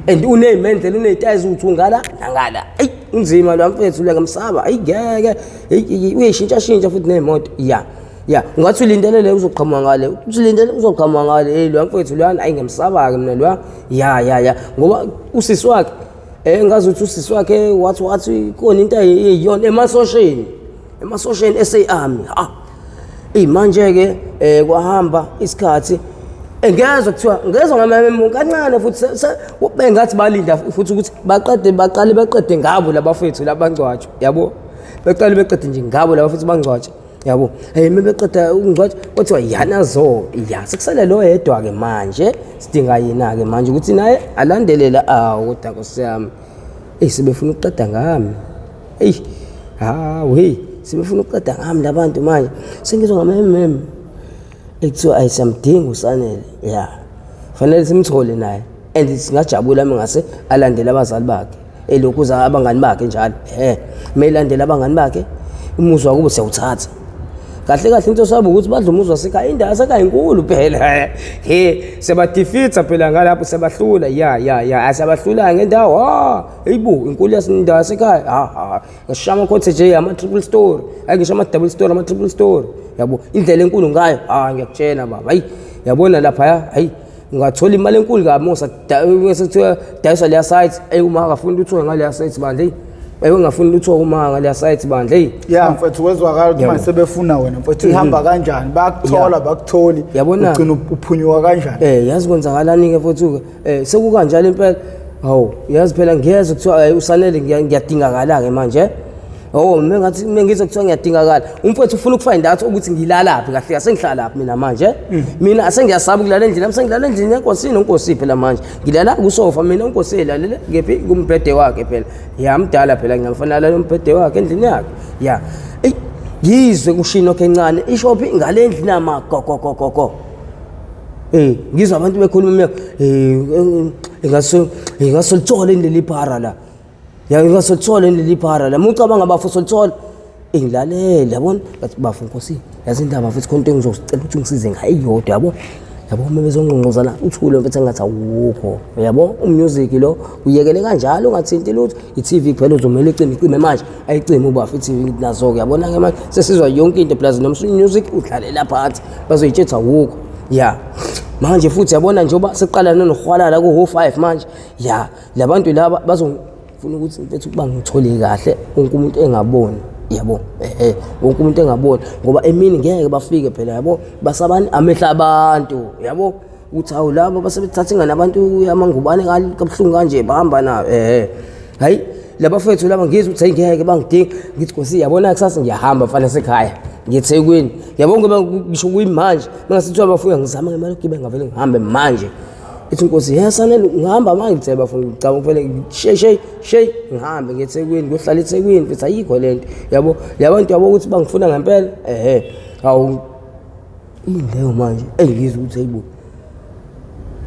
and unemendlela unezitayizi uthi ungala nangala unzima lo mfethu le ngamsaba ngeke uyishintsha futhi nemoto ungathi ulindelele uzoqhamuka ngale uzoqhamuka ngale lo mfethu lwana ngemsaba ke mina lwa ngoba usisi wakhe ngazi ukuthi usisi wakhe wathi khona into eyiyona emasosheni eSARmy manje ke kwahamba isikhathi ngezwe kuthiwa ngezwe ngamamemo kancane futhi bengathi balinda futhi ukuthi baqale beqede ngabo labafethu labangcwatshe yabo beqede nje ngabo labafethu bangcwatshe yabo mebeqeda ukungcwatsha kuthiwa yanazo sekusele lo yedwa ke manje sidinga yena ke manje ukuthi naye alandelela kodwa Nkosi yami sebefuna ukuqeda ngami sebefuna ukuqeda ngami labantu manje sengizwa ngamememe ekuthiwa ayisamdinga usanele fanele simthole naye and singajabula mangase alandele abazali bakhe lokhu abangani bakhe njalo meyilandela abangani bakhe umuzwa kubo siyawuthatha kahle kahle into sabo ukuthi badlumuzwa sekhaya indawo yasekhaya inkulu phela sebadefeat phela ngalapho sebahlula ya asabahlula ngendawo eyibo inkulu yasindawo yasekhaya ngishama khothe nje ama triple story ngisho ama double story ama triple story yabo indlela enkulu ngayo ngiyakutshela baba hayi yabona lapha hayi ungathola imali enkulu kabi mosa sekuthiwa dayisa leya site uma akafuna uthola ngaleya site bandle ngafuna uthola uma ngaleya site bandle mfethu wezwakala ukuthi manje sebefuna wena mfethu ihamba kanjani bakuthola bakutholi ugcina uphunyuka kanjani yazi kwenzakalani ke mfethu sekukanjalo impela hawo yazi phela ngiyeza kuthiwa usanele ngiyadingakala ke manje mengathi mengize kuthiwa ngiyadingakala umfowethu ufuna ukufind out ukuthi ngilalaphi kahle asengihlala laphi mina manje mina asengiyasaba ukulala endlini asengilala endlini enkosini onkosi phela manje ngilala kusofa mina onkosi elalele ngephi kumbhede wakhe phela yamdala phela ngiyamfanele lo mbhede wakhe endlini yakhe ngizwe kushino kencane ishophi ngale endlini ama go ngizwa abantu bekhuluma ngasolithola indlela iphara la ngasolithola indlela iphara la mucabanga bafu solithola ngilalela yabona bathi bafu nkosi yazi indaba futhi konke engizocela ukuthi ngisize ngayiyodwa yabo mebezongqongqoza la uthule mfethu engathi awukho yabo umusic lo uyekele kanjalo ungathinti lutho iTV kuphela uzomela icime manje ayicime ubafu iTV nazo ke yabona ke manje sesizwa yonke into plus music udlalela phansi bazoyithetha awukho manje futhi yabona njengoba seqala nokuhwalala ku-5 manje labantu laba bazofuna ukuthi mfethu ukuba ngithole kahle wonke umuntu engaboni yabo wonke umuntu engaboni ngoba emini ngeke bafike phela yabo basabani amehla abantu yabo uthi awu labo basebethathinga nabantu amangubane kabuhlungu kanje bahamba nawo hayi labafethu laba ngizwe ukuthi ngeke bangidinga ngithi Nkosi yabona kusasa ngiyahamba mfana sekhaya ngiyeThekwini yabo ngoba ngisho kuyimanje mengasithiwa bafika ngizama ngemali gibe ngavele ngihambe manje ithi Nkosi yasanele ngihamba manje ngithe bafuna ngicaba kuphela shay ngihambe ngiyeThekwini ngohlala eThekwini mfethu ayikho lento yabo labantu yabo ukuthi bangifuna ngempela hawu indleyo manje ngizwe ukuthi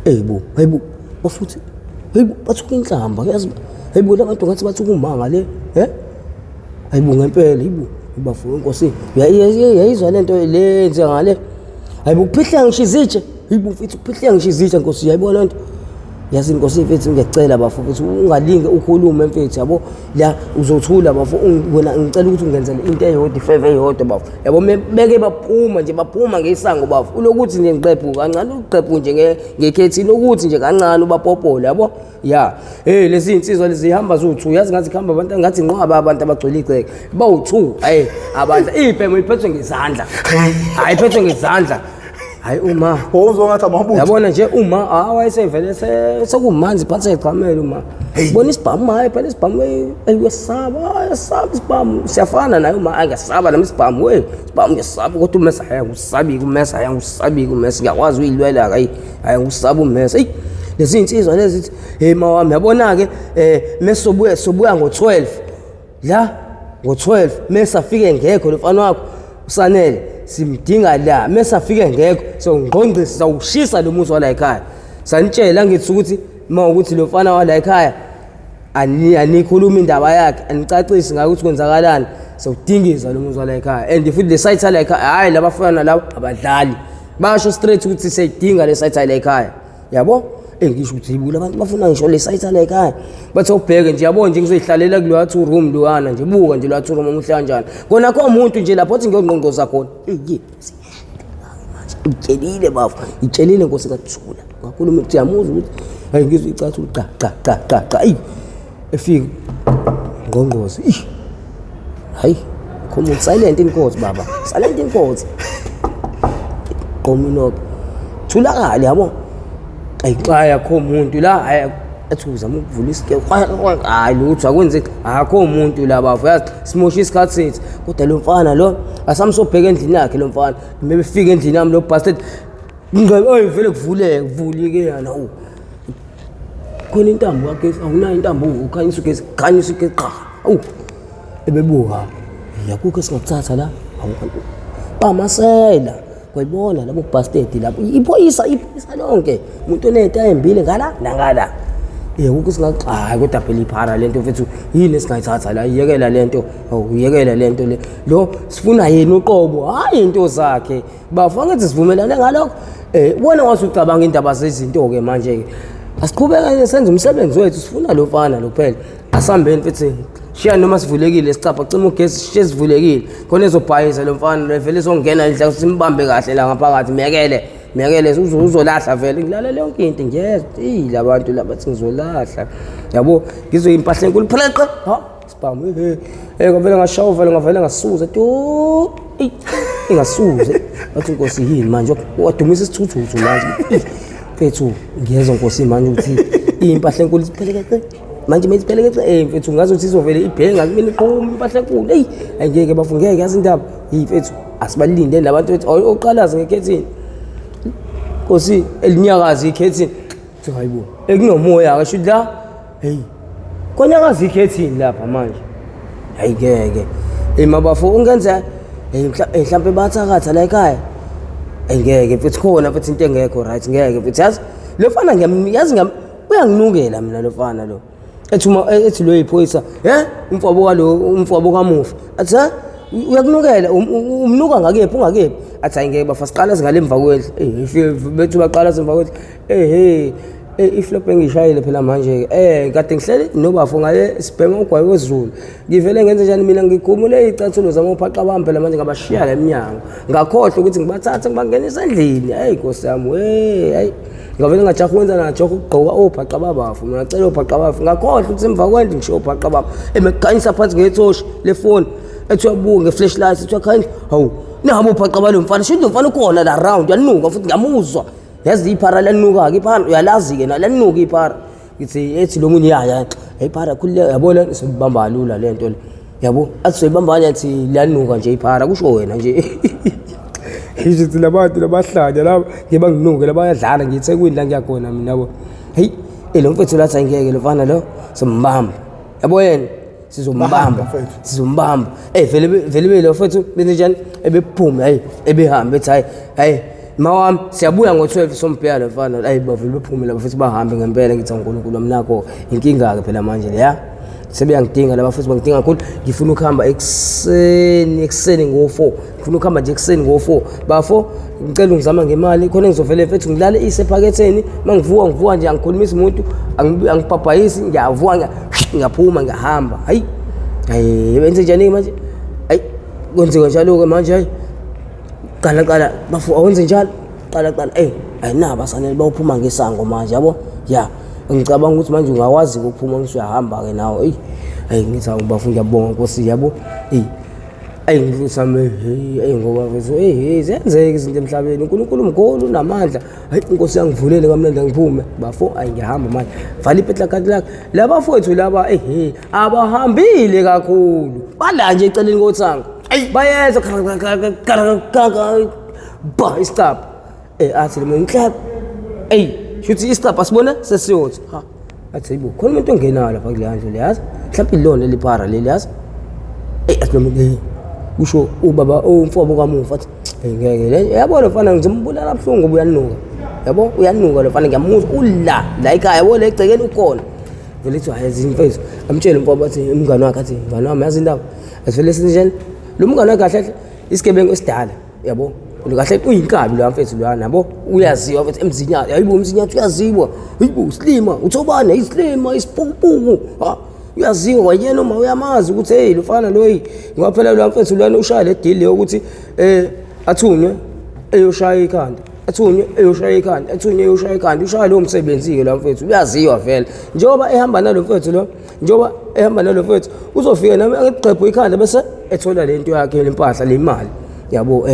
hayibo bafuthi bathuka inhlamba yazi hayibo labantu ngathi bathuka umanga le hayibo ngempela bafuna Nkosi yayizwa lento lenze ngale hayibo ukuphihla ngishizitshe hayibo mfethu ukuphihla ngishizitshe Nkosi yayibona lento yazi Nkosi mfethu ngiyacela bafu ukuthi ungalinge ukhulume mfethu yabo la uzothula bafu wena ngicela ukuthi ungenzele into eyodwa ifavor eyodwa bafu yabo beke baphuma ngesango bafu ulokuthi nje ngiqephu kancane uqephu nje ngekhethini ukuthi nje kancane ubapopola yabo lezi insizwa lezi zihamba zo2 yazi ngathi khamba abantu ngathi nqwaba abantu abagcwele iceke bawu2 abantu iphemo iphethwe ngezandla iphethwe ngezandla hayi uma uzongathi amabutho yabona nje uma wayesevele sekumanzi phansi ecamela uma bona isibhamu hayi phela isibhamu ayesaba isibhamu siyafana naye uma angasaba nami isibhamu isibhamu ngesaba kodwa umesa usabi kumesa ngiyakwazi uyilwela hayi usaba umesa lezi insizwa lezi mawami yabona ke mesobuya ngo12 la ngo12 mesafike ngekho lofana wakho usanele simdinga la mesafike ngekho so ngqongqisi sawushisa lo muzi wala ekhaya sanitshela ngithi ukuthi mawukuthi lo mfana wala ekhaya anikhuluma indaba yakhe anicacisi ngakuthi kwenzakalani sawudingiza lo muzi wala ekhaya and futhi le site la ekhaya hayi labafana labo abadlali basho straight ukuthi siyidinga le site la ekhaya yabo ngisho ukuthi yibula abantu bafuna ngisho le site la ekhaya bathi ubheke nje yabo nje ngizoyihlalela kulo 2 room lowana nje buka nje lo 2 room umuhle kanjani kona akho umuntu nje lapho uthi ngiyongqonqoza khona manje utshelile bafu itshelile Nkosi kathula ngakhuluma ukuthi yamuza ukuthi hayi ngizwe icathu qa efika ngqonqoza hayi come silent in court baba silent in court qominoko thulakala yabo ayixaya kho umuntu la ethi uzama ukuvula isike hayi lutho akwenzeki akho umuntu la bafu yazi simosha isikhathi sethu kodwa lo mfana lo asamsobheka endlini yakhe lo mfana befika endlini yami lo bastard vele kuvulike yana khona intambo yakhe awunayo intambo ukhanyisa ugesi qa ebebuka yakukho singakuthatha la bamasela kwayibona labo bastard lapho iphoyisa lonke umuntu oneta embile ngala nangala Ukuthi singaxhayi kodwa phela iphara lento mfethu yini esingayithatha la iyekela lento uyekela lento le lo sifuna yena uqobo hayi into zakhe bafana ukuthi sivumelane ngalokho ubona wathi ucabanga indaba zezinto ke manje ke asiqhubeke senze umsebenzi wethu sifuna lo mfana lo kuphela asihambeni mfethu shiya noma sivulekile sicapha cima ugesi sishe sivulekile khona ezobhayisa lo mfana levele izongena lidla simbambe kahle la ngaphakathi mekele uzolahla vele ngilalela yonke into ngiyezwa labantu labathi ngizolahla yabo ngizoyimpahla enkulu pheleqe ha spam ngavele ngashawa vele ngavele ngasuza tu ingasuze bathi inkosi yini manje wadumisa isithuthu manje mfethu ngiyezwa inkosi manje ukuthi impahla enkulu ipheleqe manje mesipheleqe mfethu ngazothi izovele ibhenga kumina iqhuma impahla enkulu angeke bafungeke yazi indaba mfethu asibalinde labantu bethi oqalaza ngekhethini Kosi elinyakazi ikhethini hayibo ekunomoya kasho la konyakazi ikhethini lapha manje hayikeke mabafo ungenza mhlambe bathakatha la ekhaya ngeke futhi khona futhi into engekho right ngeke futhi yazi lo fana ngiyazi uyanginukela mina lo fana lo ethi lo iphoyisa umfowabo kamufa athi uyakunukela umnuka ngakephi ungakephi athi ayingeke bafa siqala singalemva kwendle bethu baqala semva kwendle iflop engishayile phela manje kade ngihlele nobafo ngale sibhema ugwayi wezulu ngivele ngenze njani mina ngikhumule izicathulo zami uphaqa bami phela manje ngabashiya la eminyango ngakhohle ukuthi ngibathathe ngibangenisa endlini Nkosi yami ngavele ngajaha ukwenza najaha ukugqoka ophaqa babafu mina ngicela ophaqa babafu ngakhohle ukuthi emva kwendle ngisho ophaqa bami emeganyisa phansi ngetoshi lefoni ethi uyabuka ngeflashlight ethi uyakhanya hawu nabo uphaqa balo mfana shindo mfana ukhona la round yanuka futhi ngiyamuzwa yazi iphara lanuka ke iphara uyalazi ke nalanuka iphara ngithi ethi lo munye iphara khulile yabona sibamba lula lento le yabo athi soyibamba yathi lanuka nje iphara kusho wena nje ngithi labantu labahlanya laba ngiba nginuke labayadlala ngithekwini la ngiyakhona mina yabo lo mfethu lathi angeke lo mfana lo simbamba yabo yena sizombamba vele lo mfethu benze njani ebephuma ebehamba ethi hayi mawami siyabuya ngo12 sompela lo mfana bavele bephumile laba futhi bahambe ngempela ngithi uNkulunkulu amnakho inkinga ke phela manje leya sebeyangidinga laba futhi bangidinga kakhulu ngifuna ukuhamba ekseni ngo4 ngifuna ukuhamba nje ekseni ngo4 bafo ngicela ungizama ngemali khona ngizovele mfethu ngilale isephaketheni mangivuka nje angikhulumisa umuntu angipapayisi ngiyavuka ngaphuma ngihamba benze njani manje kwenzeka njalo ke manje qala bafu awenze njalo qala ayinaba asanele bawuphuma ngesango manje yabo ngicabanga ukuthi manje ungawazi ukuphuma ngisuyahamba ke nawo ngithi awubafu ngiyabonga Nkosi yabo ngifusame ngoba mfethu zenzeke izinto emhlabeni uNkulunkulu mkhulu namandla Nkosi yangivulele kamnandi ngiphume bafo ngiyahamba manje vala ipetla kati lakhe labafowethu laba abahambile kakhulu bala nje eceleni kothanga bayeza stop athi lo ngiklap shuthi istop asibona sesiyothi athi yibo khona umuntu ongenayo lapha kuleyanto leyazi mhlawumbe ilona liphara leli yazi athi lo kusho ubaba umfowabo kamufa athi ngeke le yabona mfana ngizombulala abhlungu ngoba uyanuka yabo uyanuka lo mfana ngiyamuzwa la ekhaya yabo le egcekeni ukhona vele ethi hayi mfethu amtshela umfowabo athi umngane wakhe athi mngane wami yazi indaba asivele sinjani lo mngane wakhe kahle isigebengu esidala yabo lo kahle uyinkabi lo mfethu lo yabo uyaziwa mfethu emzinyana hayibo umzinyana uyaziwa hayibo slima uthobana islima isipupuku uyaziwa wayena noma uyamazi ukuthi lo fana lo ngaphela lo mfethu lwana ushaya le deal yokuthi athunywe eyoshaya ikhanda athunywe eyoshaya ikhanda ushaya lo msebenzi ke lo mfethu uyaziwa vele njengoba ehamba nalo mfethu uzofika nami ngiqhephe ikhanda bese ethola lento yakhe lempahla lemali yabo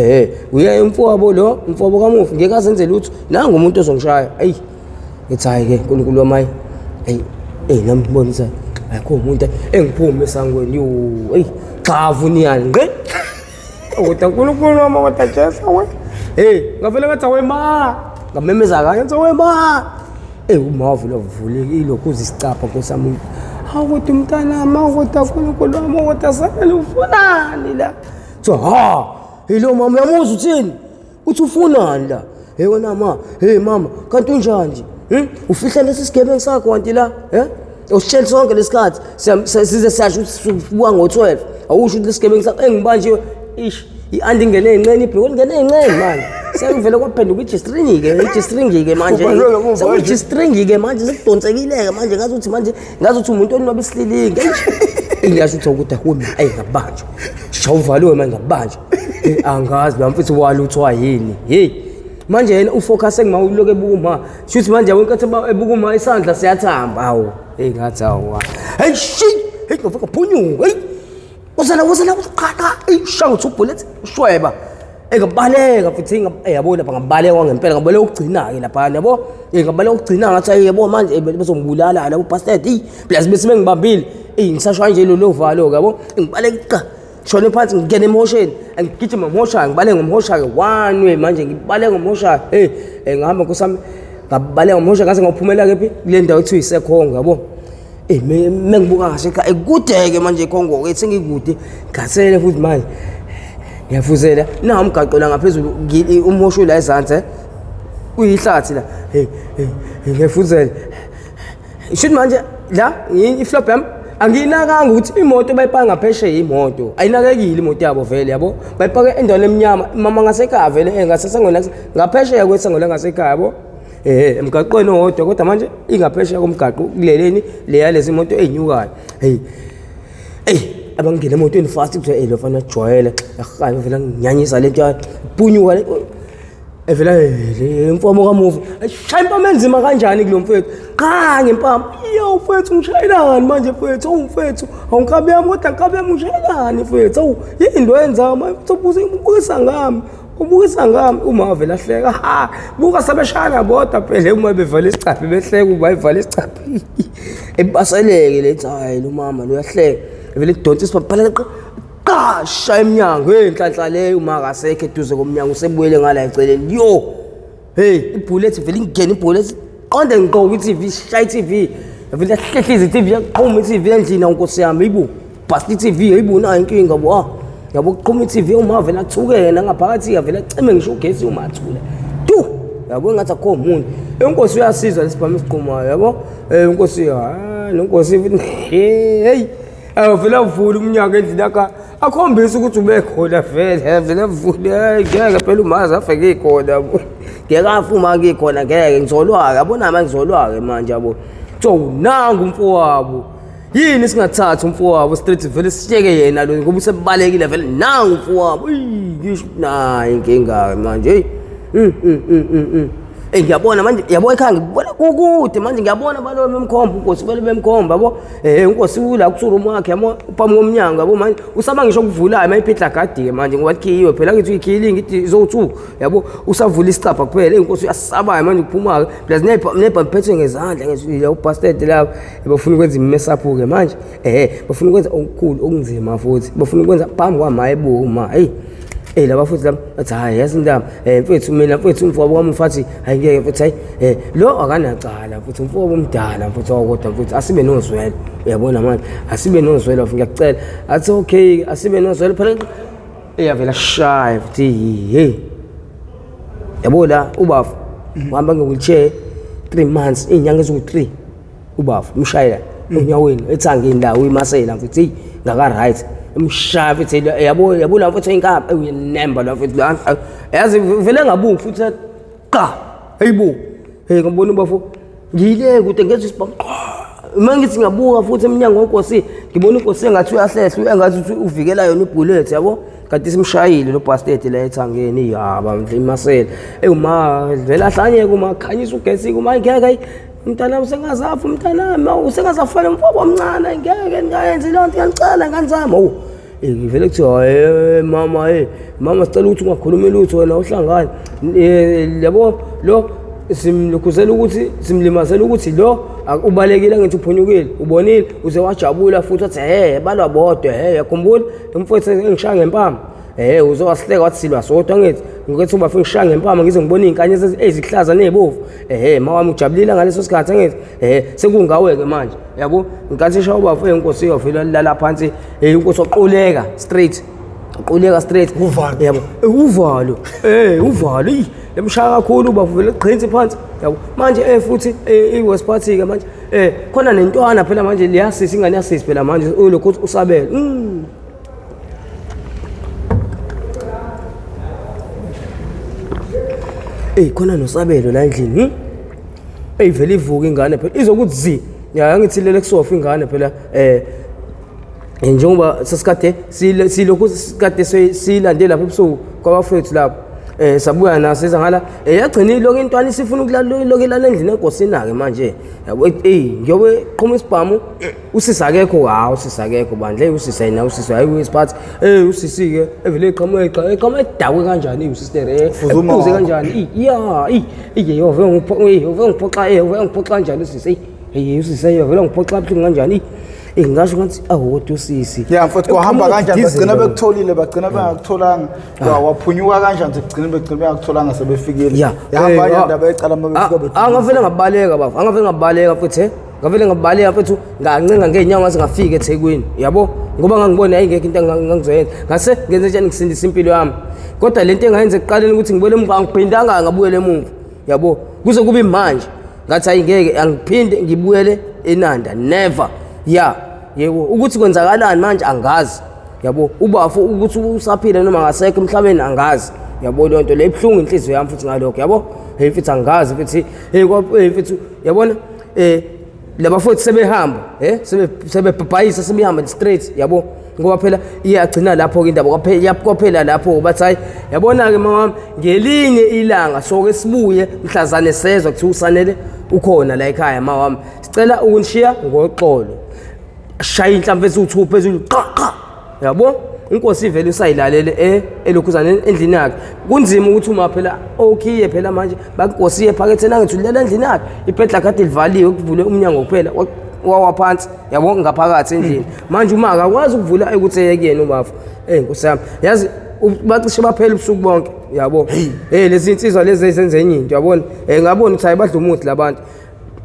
uye umfowabo kamufi ngeke azenze lutho nanga umuntu ozongishaya ngithi hayi ke uNkulunkulu wami nami ngibonisa akho umuntu engiphume esangweni xavu niyani ngqe kodwa uNkulunkulu wami kodwa Jesu ngavele ngathi ngamemeza kanye ngathi umavu lovulekile ukuze isicapha nkosami awuthi umntanami awuthi uNkulunkulu wami kodwa sakele ufunani la lo mama uyamuzwa uthini uthi ufunani la wena mama kanti unjani Ufihle lesi sigebengu sakho kanti la usitshela sonke lesikhathi size siyasho ubuka ngo-12 awusho ukuthi lesigebengu sakho engibanjiwe ish i-andi ingene ey'ncane ibhekwe lingene ey'ncane manje sekuvele kwaphenduka ijistringi-ke manje sekuyijistringi-ke manje sekudonsekile-ke manje ngazi ukuthi umuntu onwaba isililinge ngiyasho ukuthi ukuthi ahumi ngabanjwa shawuvaliwe manje ngabanjwa angazi la mfethu waluthwa yini heyi manje yena ufocus engimawuloke ebuka uma shuthi manje wenkathi ebuka uma isandla siyathamba hawo ngathi hawo hey shit hey ngofika phunyuka hey usala qhaqa shanga uthi bullet ushweba engabaleka futhi yabo lapha ngabaleka kwangempela ngabaleka ukugcina ke lapha yabo ngabaleka ukugcina ngathi yabo manje bezongibulala la ubastard plus bese ngibambile ngisashwa nje lo valo ke yabo ngibaleka shone phansi ngingena emotion ngigijima ngomosha ngibale ngomosha ke one way manje ngibale ngomosha ngihamba nkosami ngabale ngomosha ngaze ngophumela ke phi kule ndawo ethu isekhongo yabo mengibuka kahle ekhaya ekudeke manje ekhongo ke sengikude ngasele futhi manje ngiyafuzela na umgaqo la ngaphezulu umosho la ezantsi uyihlathi la ngiyafuzela ishuthi manje la iflop yami angiyinakanga ukuthi imoto bayipaka ngaphesheya imoto ayinakekile imoto yabo vele yabo bayipaka endaweni emnyama mama ngasekhaya vele engasesangweni ngaphesheya kwesango la ngasekhaya yabo emgaqweni owodwa kodwa manje ingaphesheya komgaqo kuleleni leyalezi imoto ezinyukayo abangena emotweni fast kuthiwa lo fana jwayele yahayi vele nginyanyisa lento punyuka evela imfomo kamuva shaya impama enzima kanjani kulo mfethu qha ngempama yo mfethu ngishayelani manje mfethu mfethu awunkabi yami kodwa nkabi yami ngishayelani mfethu yinto yenza manje ubukisa ngami uma vele ahleka buka sabeshana bodwa phela uma bevala isicaphi behleka uba ivala isicaphi ebaseleke lethi hayi lo mama lo yahleka vele idonsa isiphala qasha eminyango enhlanhla leyo uma akasekho eduze komnyango usebuyele ngala eceleni yo ibullet vele ingena ibullet qonde ngiqoka iTV shaya iTV vele ahlehliza iTV yaqhuma iTV endlini unkosi yami yibo basti iTV yibo nayo inkinga bo yabo uqhuma iTV uma vele athukene ngaphakathi vele acime ngisho ugesi uma athule yabo ngathi akho umuntu inkosi uyasizwa lesibhamu isiqumayo yabo inkosi nonkosi hey vele avula umnyaka endlini yakha akhombisa ukuthi ubekhona vele avule ngeke phela umazi afeke khona ngeke afuma ke khona ngeke ngizolwa yabona manje ngizolwa ke manje yabo nangu umfowabo yini singathatha umfowabo straight vele sisheke yena lo ngoba usebalekile vele nangu umfowabo ngisho nayi inkinga manje ngiyabona manje yabo ekhaya ngibona kukude manje ngiyabona balo bemkhomba inkosi vele bemkhomba yabo inkosi ula kusuru wakhe yabo uphamu komnyango yabo manje usaba ngisho ukuvulayo mayiphitla gadi ke manje ngoba likhiwe phela ngithi ikhilingi ithi zo2 yabo usavula isicapha kuphela inkosi uyasaba manje kuphuma plus nebha phethwe ngezandla ngithi ubastard la bafuna ukwenza imesaphu ke manje bafuna ukwenza okukhulu okunzima futhi bafuna ukwenza phambi kwamayibo ma laba futhi laba athi hayi yazi indaba mfethu mina mfethu umfowabo wami ufathi hayi ngeke futhi hayi lo akanacala futhi umfowabo omdala mfethu kodwa futhi asibe nozwelo uyabona manje asibe nozwelo ngiyacela athi okay asibe nozwelo phela eyavela shaya futhi yabona ubafu uhamba nge-wheelchair 3 months inyanga eziwu3 ubafu umshayela enyaweni ethangeni la uyimasela futhi ngaka right umshaya futhi yabo la futhi inkapa uyinemba la futhi yazi vele ngabungu futhi qa hayibo ngibona ubafu ngile kude ngezwe isibhamu mangithi ngabuka futhi eminyango wenkosi ngibona inkosi engathi uyahlehla engathi uthi uvikela yona ibullet yabo kanti simshayile lo bastard la ethangeni yaba imasela uma vele ahlanye kuma khanyisa ugesi kuma ngeke umntana usengazafa umntana usengazafana umfowabo omncane ngeke ngayenza lonto ngicela nganzama vele kuthiwa mama sicela ukuthi ungakhulumi lutho wena uhlangane yabo lo simlukhuzela ukuthi simlimazela ukuthi lo ubalekile ngithi uphunyukile ubonile uze wajabula futhi athi balwa bodwa yakhumbula umfowethu engishaya ngempama uzowasihleka wathi silwa sodwa ngithi ngithi uba ngishaya ngempama ngize ngibona izinkanyezi ezihlaza nezibovu mawami ujabulile ngaleso sikhathi ngithi sekungawe ke manje yabo ngicathi shaya ubafu enkosi yovela lala phansi inkosi oquleka straight uquleka straight yabo uvalo uvalo lemshaya kakhulu bavele qhinzi phansi yabo manje futhi iWest Party ke manje khona nentwana phela manje liyasisi ingane yasisi phela manje ulokhu usabela khona nosabelo la endlini vele ivuka ingane phela izokuthi zi ngithi lele kusofa ingane phela njengoba sesikade silokhu sikade silandela lapha ebusuku kwabafethu lapho sabuya naso izangala yagcina iloko intwana isifuna ukulalokela endlini enkosina ke manje yabo ngiyobe qhuma isibhamu usisi akekho usisi akekho bandle usisi ayina usisi hayi wesiphathi usisi ke evele eqhamuka edakwe kanjani usister uze kanjani yove ngiphoxa kanjani usisi usisi vele ngiphoxa buhlungu kanjani ngasho ngathi awodwa usisi mfowethu kwahamba kanjani bagcina bekutholile bagcina bengakutholanga waphunyuka kanjani bagcina bengakutholanga sebefikile yahamba nje indaba ecala mabefika angavele ngabaleka bafo angavele ngabaleka futhi ngavele ngabaleka futhi ngancenga ngeenyawo ngazingafika eThekwini yabo ngoba ngangibona ayingekho into engangizoyenza ngase ngenze njani ngisindisa impilo yami kodwa lento engayenza ekuqaleni ukuthi ngibuyele emva ngiphindanga ngabuyele emuva yabo kuze kube manje ngathi ayingeke angiphinde ngibuyele eNanda never yebo ukuthi kwenzakalani manje angazi yabo ubafo ukuthi usaphila noma ngasekho emhlabeni angazi yabo lonto le ibhlungu inhliziyo yami futhi ngalokho yabo futhi angazi futhi futhi yabona laba futhi sebehamba sebebhabhayisa sebehamba straight yabo ngoba phela iyagcina lapho ke indaba kwaphela lapho bathi hayi yabona ke mama ngelinye ilanga soke sibuye mhlazane sezwe kuthi usanele ukhona la ekhaya mama sicela ukunishiya ngoxolo shaya inhlamvu eziwu2 phezulu qa yabo inkosi ivele usayilalele elokhuzana endlini yakhe kunzima ukuthi uma phela okay phela manje bakunkosi ephakethe nangithi ulela endlini yakhe iphedla kade livaliwe kuvule umnyango kuphela wawaphansi yabo ngaphakathi endlini manje uma akakwazi ukuvula ukuthi yekuyena ubafu inkosi yami yazi bacishe baphela ubusuku bonke yabo lezi insizwa lezi ezenze enye into yabona ngabona ukuthi ayibadla umuthi labantu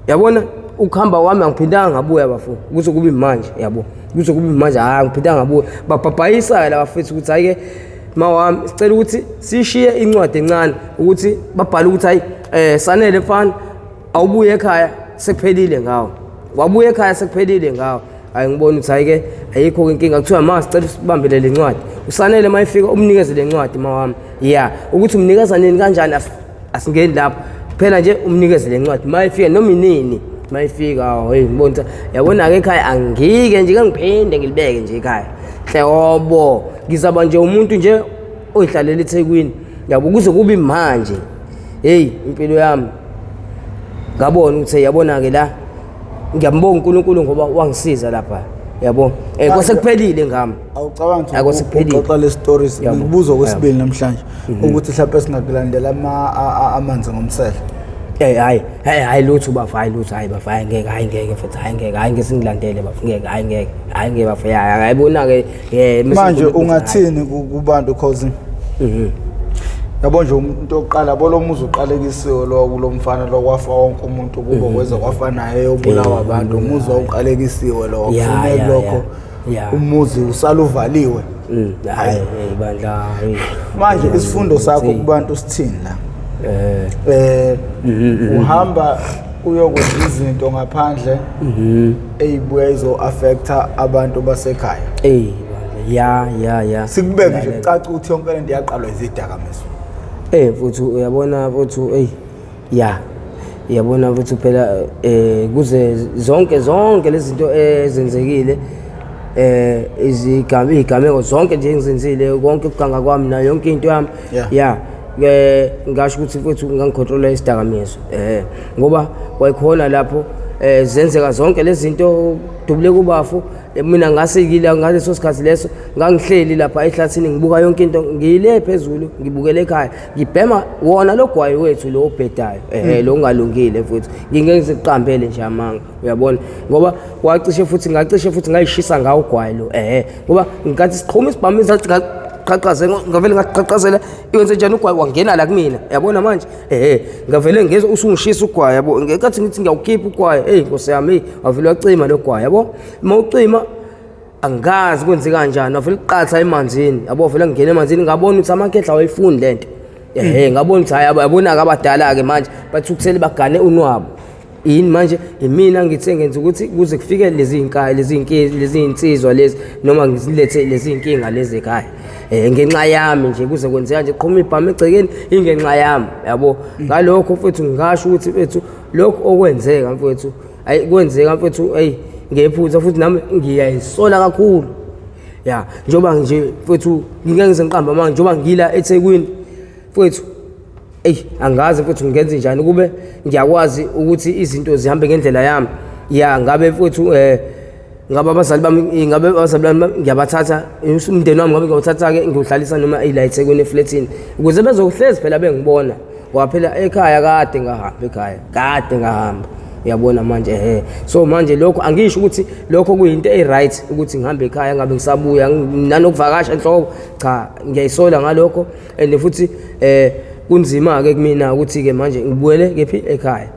yabona ukuhamba wami angiphindanga ngabuya bafu kuze kube manje yabo kuze kube manje angiphindanga ngabuya babhabhayisa la bafethu ukuthi hayike mawami sicela ukuthi sishiye incwadi encane ukuthi babhale ukuthi hayi sanele mfana awubuye ekhaya sekuphelile ngawo wabuye ekhaya sekuphelile ngawo ngibona ukuthi hayike ayikho inkinga kuthiwa mama sicela usibambele le ncwadi usanele mayifika umnikeze le ncwadi mawami ukuthi umnikeza nini kanjani asingeni lapho phela nje umnikeze le ncwadi mayifika noma inini mayifika ngibona yabona ke ekhaya angike nje ngiphinde ngilibeke nje ekhaya hleobo ngizaba nje umuntu nje oyihlalela eThekwini yabo kuze kube manje impilo yami ngabona ukuthi yabona ke la ngiyambonga uNkulunkulu ngoba wangisiza lapha yabo kwasekuphelile ngami awucabangi ukuthi uxoxa le stories ngibuzo kwesibili namhlanje ukuthi mhlawumbe singakulandela amanzi ngomsele hayi lutho bafa hayi lutho hayi bafa ngeke futhi hayi ngeke singilandele bafa ngeke bafa hayibona ke manje ungathini kubantu cause yabo nje umuntu oqala bolo muzi uqalekisiwe lo kulomfana lo kwafa wonke umuntu kubo kweza kwafanayo eyobulawa abantu umuzi oqalekisiwe lo kufuneka lokho umuzi usaluvaliwe hayi bandla manje isifundo sakho kubantu sithini la uhamba uyokwenza izinto ngaphandle eyibuya izo affecta abantu basekhaya ya sikubeke nje caca ukuthi yonke lento yaqalwa izidakamizwa futhi uyabona futhi yabona futhi phela kuze zonke lezi zinto ezenzekile izigameko zonke nje engizenzile konke ukuganga kwami nayo yonke into yami ngasho ukuthi futhi ngangicontrola isidakamizwa ngoba kwayikhona lapho zenzeka zonke lezi zinto dubule kubafu mina ngasekile ngaleso sikhathi leso ngangihleli lapha ehlathini ngibuka yonke into ngiyile phezulu ngibukele ekhaya ngibhema wona logwayi wethu lo obhedayo lo ungalungile futhi ngingeke siqambele nje amanga uyabona ngoba wacishe futhi ngayishisa ngawo ugwayi lo ngoba ngikathi siqhuma isibhamiza qhaqhaze ngavele ngaqhaqhazela iwenze njani ugwayi wangena la kumina yabona manje ngavele ngezwe usungishisa ugwayi yabo ngekathi ngithi ngiyawukhipha ugwayi Nkosi yami wavele wacima lo gwayi yabo mawucima angazi kwenze kanjani wafela uqatha emanzini yabo vele ngene emanzini ngabona ukuthi amakhehla awayifuni lento ngabona ukuthi hayi yabona abadala ke manje bathukuthele bagane unwabo yini manje mina ngithe ngenza ukuthi kuze kufike lezi insizwa lezi noma ngizilethe lezi inkinga lezi ekhaya ngenxa yami nje kuze kwenzeka nje qhuma ibhama egcekeni ingenxa yami yabo ngalokho mfethu ngisho ukuthi mfethu lokho okwenzeka mfethu ayi kwenzeka mfethu ngephutha futhi nami ngiyayisola kakhulu ya njoba nje mfethu ngike ngizenqamba manje njoba ngila eThekwini mfethu angazi futhi ngenze njani kube ngiyakwazi ukuthi izinto zihambe ngendlela yami ya ngabe futhi ngabe abazali bami ngiyabathatha umndeni wami ngabe ngiyawuthatha ke ngiwuhlalisa noma ila eThekwini eflatini ukuze bezohlezi phela bengibona ngoba phela ekhaya kade ngahamba uyabona manje so manje lokho angisho ukuthi lokho kuyinto right ukuthi ngihambe ekhaya ngabe ngisabuya nanokuvakasha enhloko cha ngiyayisola ngalokho and futhi kunzima ke kumina ukuthi ke manje ngibuyele kephi ekhaya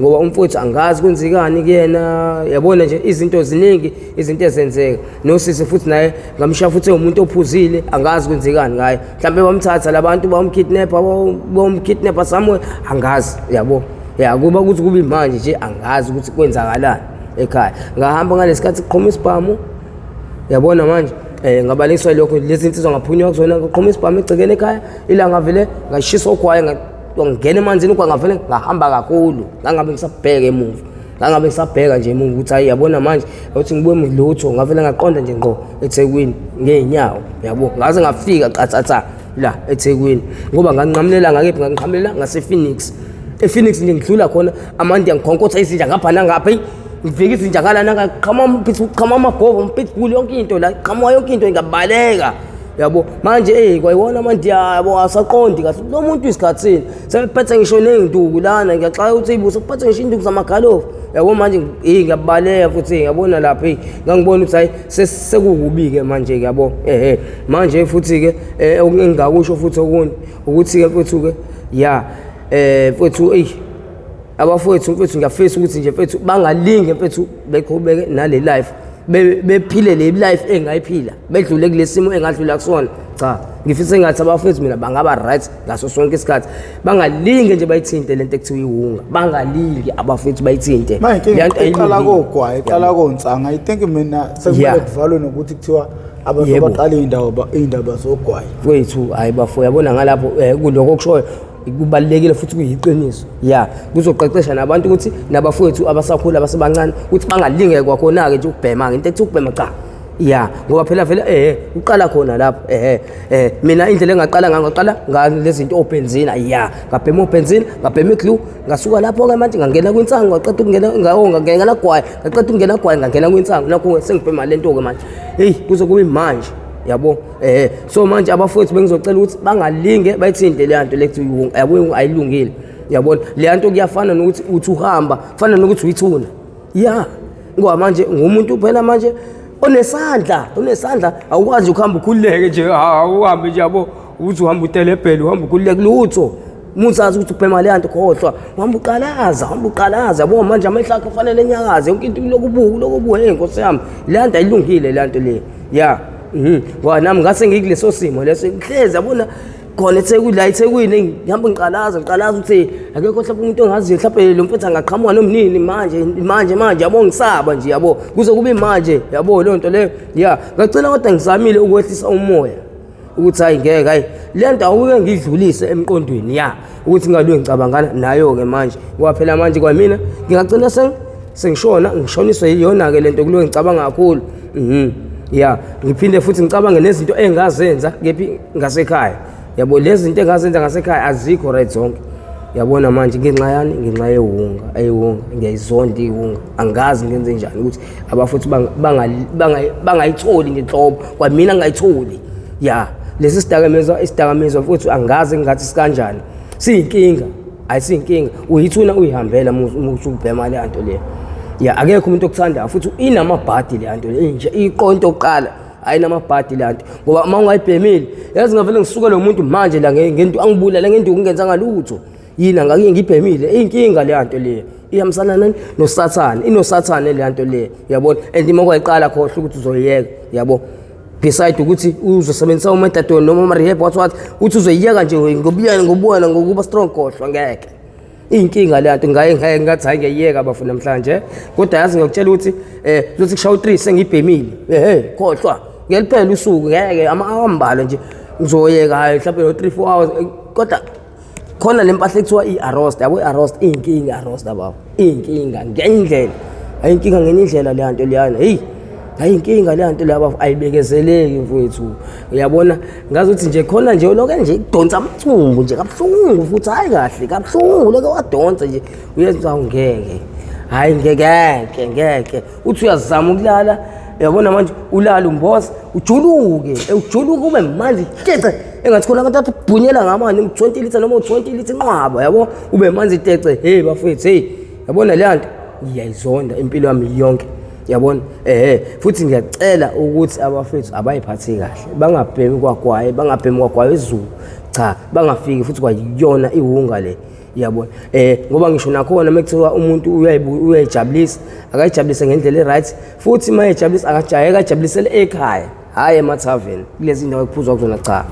ngoba umfowethu angazi kwenzekani kuyena yabona nje izinto ziningi izinto ezenzeka nosisi futhi naye ngamsha futhi umuntu ophuzile angazi kwenzekani ngaye mhlambe bamthatha labantu bamkidnapper somewhere angazi yabo ya kuba ukuthi kube manje nje angazi ukuthi kwenzakalani ekhaya ngahamba ngalesikhathi qhoma isibhamu yabona manje ngabaliswa lokho lezi insizwa ngaphunywa kuzona ngaqhoma isibhamu egcekeni ekhaya ilanga vele ngashisa ogwaye ngangena emanzini kwangavele ngahamba kakhulu ngangabe ngisabheka emuva ngangabe ngisabheka nje emuva ukuthi hayi yabona manje ukuthi ngibuye mlutho ngavele ngaqonda nje ngqo eThekwini ngeenyawo yabo ngaze ngafika qathatha la eThekwini ngoba nganqamulela ngakephi nganqamulela ngase-Phoenix ePhoenix nje ngidlula khona amandi angikhonkotha izinja ngapha nangapha ngivika izinja ngala qhama amagovo umpitbull yonke into la qhamuka yonke into ingabaleka yabo manje kwayiwona manje yabo asaqondi kahle lo muntu isikhatsini sebephethe ngisho nenduku lana ngiyaxaka ukuthi ibuso kuphethe ngisho induku zamagalofu yabo manje ngiyabaleka futhi ngiyabona lapha ngangibona ukuthi hayi sekukubi ke manje yabo manje futhi ke engingakusho futhi okunye ukuthi ke futhi ke ya mfethu abafowethu mfethu ngiyafisa ukuthi nje mfethu bangalinge mfethu beqhubeke nale life bephile le life engayiphila bedlule kulesimo engadlula kusona cha ngifisa engathi abafowethu mina bangaba right ngaso sonke isikhathi bangalinge nje bayithinte lento ekuthiwa ihunga bangalinge abafowethu bayithinte lento iqala kogwaye iqala kontsanga I think mina sekumele kuvalwe nokuthi kuthiwa abantu baqala indaba zogwaye mfethu hayi bafo yabona ngalapho kuloko kushoyo kubalekile futhi kuyiqiniso ya kuzoqeqesha nabantu ukuthi nabafowethu abasakhula abasebancane ukuthi bangalinge kwakhona ke nje ukubhema into ethi ukubhema cha ya ngoba phela vele uqala khona lapho mina indlela engaqala ngaqala ngalezi zinto obenzina ya ngabhema obenzina ngabhema iglue ngasuka lapho ke manje ngangena kwinsango ngaqeda ukungena ngangena lagwayi ngaqeda ukungena gwayi ngangena kwinsango nakho sengibhema lento ke manje kuze kube manje yabo so manje abafowethu bengizocela ukuthi bangalinge bayithinte le nto lethi yabo ayilungile yabona le nto kuyafana nokuthi uthi uhamba kufana nokuthi uyithuna ya ngoba manje ngumuntu phela manje onesandla awukwazi ukuhamba ukhululeke nje uhambe nje yabo uthi uhamba utelebhele uhamba ukhululeke lutho musazi ukuthi ubhema le nto khohlwa uhamba uqalaza yabo manje amehla akho kufanele enyakaze yonke into lokubuka Nkosi yami le nto ayilungile le nto le ya ngoba nami ngase ngikuleso simo leso ngihlezi yabona khona eThekwini ngihamba ngiqalaza ukuthi akekho mhlawumbe umuntu ongaziyo mhlawumbe lo mfethu angaqhamuka nomnini manje yabo ngisaba nje yabo kuze kube manje yabo le nto le ya ngacela kodwa ngizamile ukwehlisa umoya ukuthi hayi ngeke hayi le nto awuke ngidlulise emqondweni ya ukuthi ngalwe ngicabangana nayo ke manje ngoba phela manje kwamina ngingagcina sengishona ngishoniswe yiyona ke lento kulo ngicabanga kakhulu ya ngiphinde futhi ngicabange nezinto engazenza kephi ngasekhaya yabo lezi zinto engazenza ngasekhaya azikho right zonke yabona manje ngenxa yehunga ngiyayizonda ihunga angazi ngenze njani ukuthi abafowethu bangayitholi ngenhlobo kwamina ngayitholi ya lesi isidakamizwa futhi angazi ngathi sikanjani siyinkinga ayisiyinkinga uyithuna uyihambela musubhema le nto le ya akekho umuntu okuthanda futhi inamabhadi le nto le nje iqonto oqala ayinamabhadi le nto ngoba uma ungayibhemile yazi ngavele ngisuka lo muntu manje la ngento angibulala ngento ngingenzanga lutho yini angake ngibhemile inkinga le nto le iyamsana nani nosathane inosathane le nto le yabona and uma kwayiqala khohle ukuthi uzoyiyeka yabo beside ukuthi uzosebenzisa umetadone noma ama rehab what uthi uzoyiyeka nje ngobuyana ngokuba strong khohlwa ngeke inkinga le nto ngaye ngathi hayi ngiyeka abafu namhlanje kodwa yazi ngiyakutshela ukuthi uzothi kushawa 3 sengibhemile khohlwa ngeliphela usuku ngeke amambalo nje ngizoyeka hayi mhlawumbe no 3-4 hours kodwa khona lempahla ekuthiwa i-arrost yabo i-arrost inkinga arrost ababa inkinga ngendlela ayinkinga ngenindlela le nto leyana hayi inkinga le nto laba ayibekezeleki mfowethu uyabona ngazi ukuthi nje khona nje lokho nje idonsa amathumbu nje kabuhlungu futhi hayi kahle kabuhlungu lokho wadonsa nje uyenza ungeke hayi ngeke uthi uyazama ukulala yabona manje ulala umboss ujuluke ube manje tece engathi khona abantu abhunyela ngamanzi 20 liters noma 20 liters inqwaba yabo ube manje tece bafethu yabona le nto ngiyayizonda impilo yami yonke yabona futhi ngiyacela ukuthi abafethu abayiphathi kahle bangabhemi kwagwaye ezulu cha bangafiki futhi kwayiyona ihunga le yabona ngoba ngisho nakhona mekuthiwa umuntu uyayijabulisa akayijabulise ngendlela eright futhi mayejabulisa akajabulisele ekhaya hayi emathaveni kulezi ndawo ekuphuzwa kuzona cha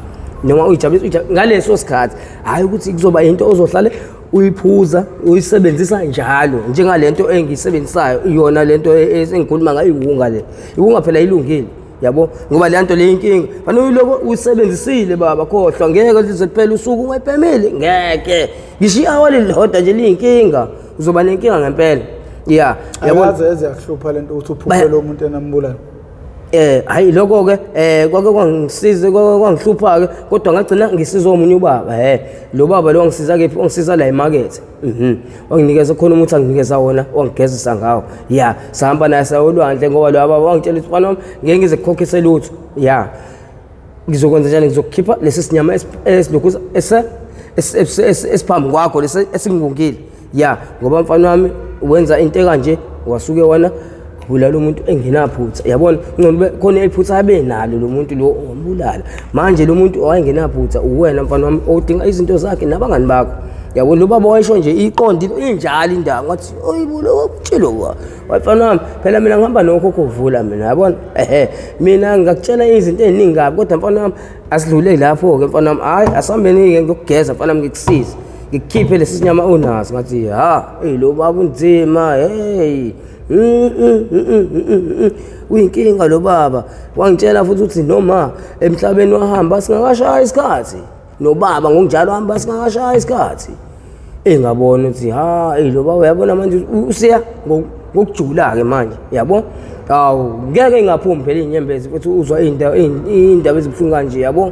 noma uyijabulisa ngaleso sikhathi hayi ukuthi kuzoba into ozohlale uyiphuza uyisebenzisa njalo njengalento engiyisebenzisayo iyona lento engikhuluma ngayo ihunga phela ilungile yabo ngoba le nto le inkinga fanele uyiloko uyisebenzisile baba khohlwa ngeke lizophela usuku ungayibhemile ngeke ngisho i-hour lilodwa nje liyinkinga uzoba nenkinga ngempela yabona eze akuhlupha lento ukuthi uphuphe lo muntu enambulala hayi lokho ke kwake kwangisize kwangihlupha ke kodwa ngagcina ngisiza omunye ubaba lo baba lo wangisiza kephi wangisiza la emarket wanginikeza khona umuthi anginikeza wona wangigezisa ngawo sahamba naye sayolwandle ngoba lo baba wangitshela ukuthi mfana ngeke ngize ngikhokhise lutho ngizokwenza njani ngizokukhipha lesi sinyama esilokhuza esiphambi kwakho lesi esingivungile ngoba mfana wami wenza into kanje wasuke wona ubulala umuntu engenaphutha yabona ngcono khona iphutha abe nalo lo muntu lo ombulala manje lo muntu owayengenaphutha uwena mfana wami odinga izinto zakhe nabangani bakho yabona lo baba wayisho nje iqondile injalo indaba ngathi oyibulo wabutshelo wafana wami phela mina ngihamba nokhokho uvula mina yabona mina ngakutshela izinto eziningi kabi kodwa mfana wami asidlule lapho ke mfana wami hayi asihambeni ke ngiyokugeza mfana wami ngikusize ngikukhiphe lesi sinyama onaso ngathi lo baba unzima uyinkinga lo baba wangitshela futhi ukuthi noma emhlabeni wahamba singakashaya isikhathi nobaba ngokunjalo hamba singakashaya isikhathi ngabona ukuthi lo baba uyabona manje usiya ngokujula ke manje yabo ngeke ngaphumi phela inyembezi futhi uzwa indaba ezibuhlungu kanje yabo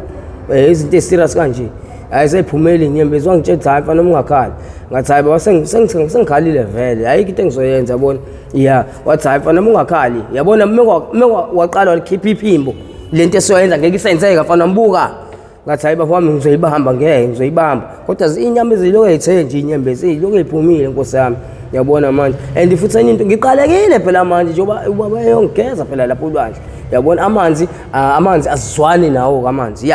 izinto eziserious kanje ayisephumeli inyembezi wangitshela hayi mfana ungakhali ngathi hayi baba sengikhalile vele ayikho into engizoyenza yabona wathi hayi mfana ungakhali yabona waqala walikhipha iphimbo lento esiyoyenza ngeke isenzeka mfana mbuka ngathi hayi baba wami ngizoyibamba kodwa inyama eziloko ezithe nje inyembezi iziloko eziphumile nkosi yami yabona manje and futhi enye into ngiqalekile phela manje njengoba ubaba eyongigeza phela lapho ulwandle yabona amanzi asizwani nawo amanzi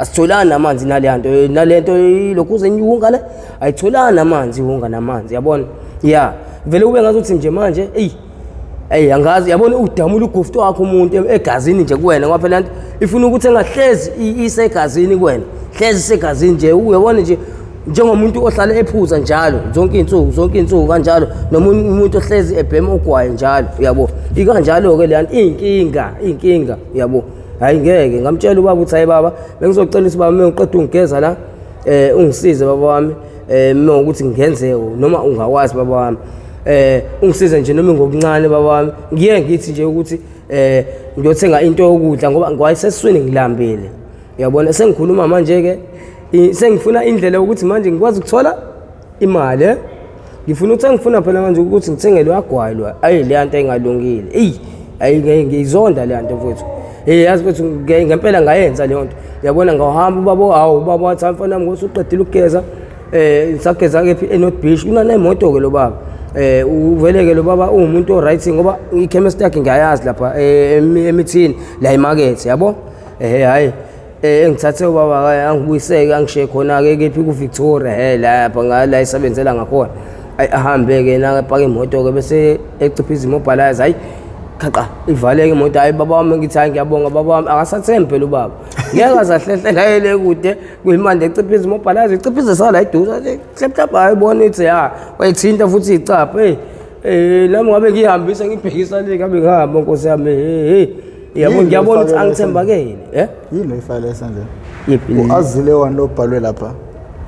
asitholana amanzi nalento lokhuze inyunga le ayitholana amanzi ihunga namanzi yabona vele ube ngazuthi nje manje angazi yabona udamula ugufti wakho umuntu egazini nje kuwena ngoba phela ifuna ukuthi engahlezi isegazini kuwena hlezi isegazini nje uyabona nje njengomuntu ohlala ephuza njalo zonke insuku kanjalo noma umuntu ohlezi ebhema ogwaye njalo yabo ikanjalo ke le inkinga yabo hayi ngeke ngamtshela ubaba uthi hayi baba bengizocela ukuthi baba mengiqeda ungigeza la ungisize baba wami mina ukuthi ngenzeke noma ungakwazi baba wami ungisize nje noma ngokuncane baba wami ngiye ngithi nje ukuthi ngiyothenga into yokudla ngoba ngwayesesiswini ngilambile yabona sengikhuluma manje ke sengifuna indlela ukuthi manje ngikwazi ukuthola imali ngifuna ukuthi ngifuna phela manje ukuthi ngithenge lo agwayi lo le nto engalungile ngiyizonda le nto mfowethu yazi mfethu ngempela ngayenza leyo nto yabona ngahamba ubaba wathi mfana wami ngosuqedile ukugeza sageza kephi eNorth Beach kunanemoto ke lo baba uveleke lo baba umuntu oright ngoba ichemist yakhe ngiyayazi lapha emithini la emarket yabo hayi engithathe ubaba angibuyiseke angishiye khona-ke kephi ku-Victoria lapha ngala isebenzela ngakhona ahambe-ke na epaka imoto-ke bese eciphiza imobilize hayi khaqa ivaleke imoto hayi baba wami ngithi hayi ngiyabonga baba wami akasathembi phela ubaba ngeke azahlehlela kude kuyimande eciphiza imobilize iciphize sala iduze hlephlepha hayi bona ithi ya wayithinta futhi icaphe nami ngabe ngihambisa ngibhekisa le ngabe ngihamba nkosi yami yabo ngiyabona ukuthi angithembakele yini ifile esandleni yiphi uazile wani lo bhalwe lapha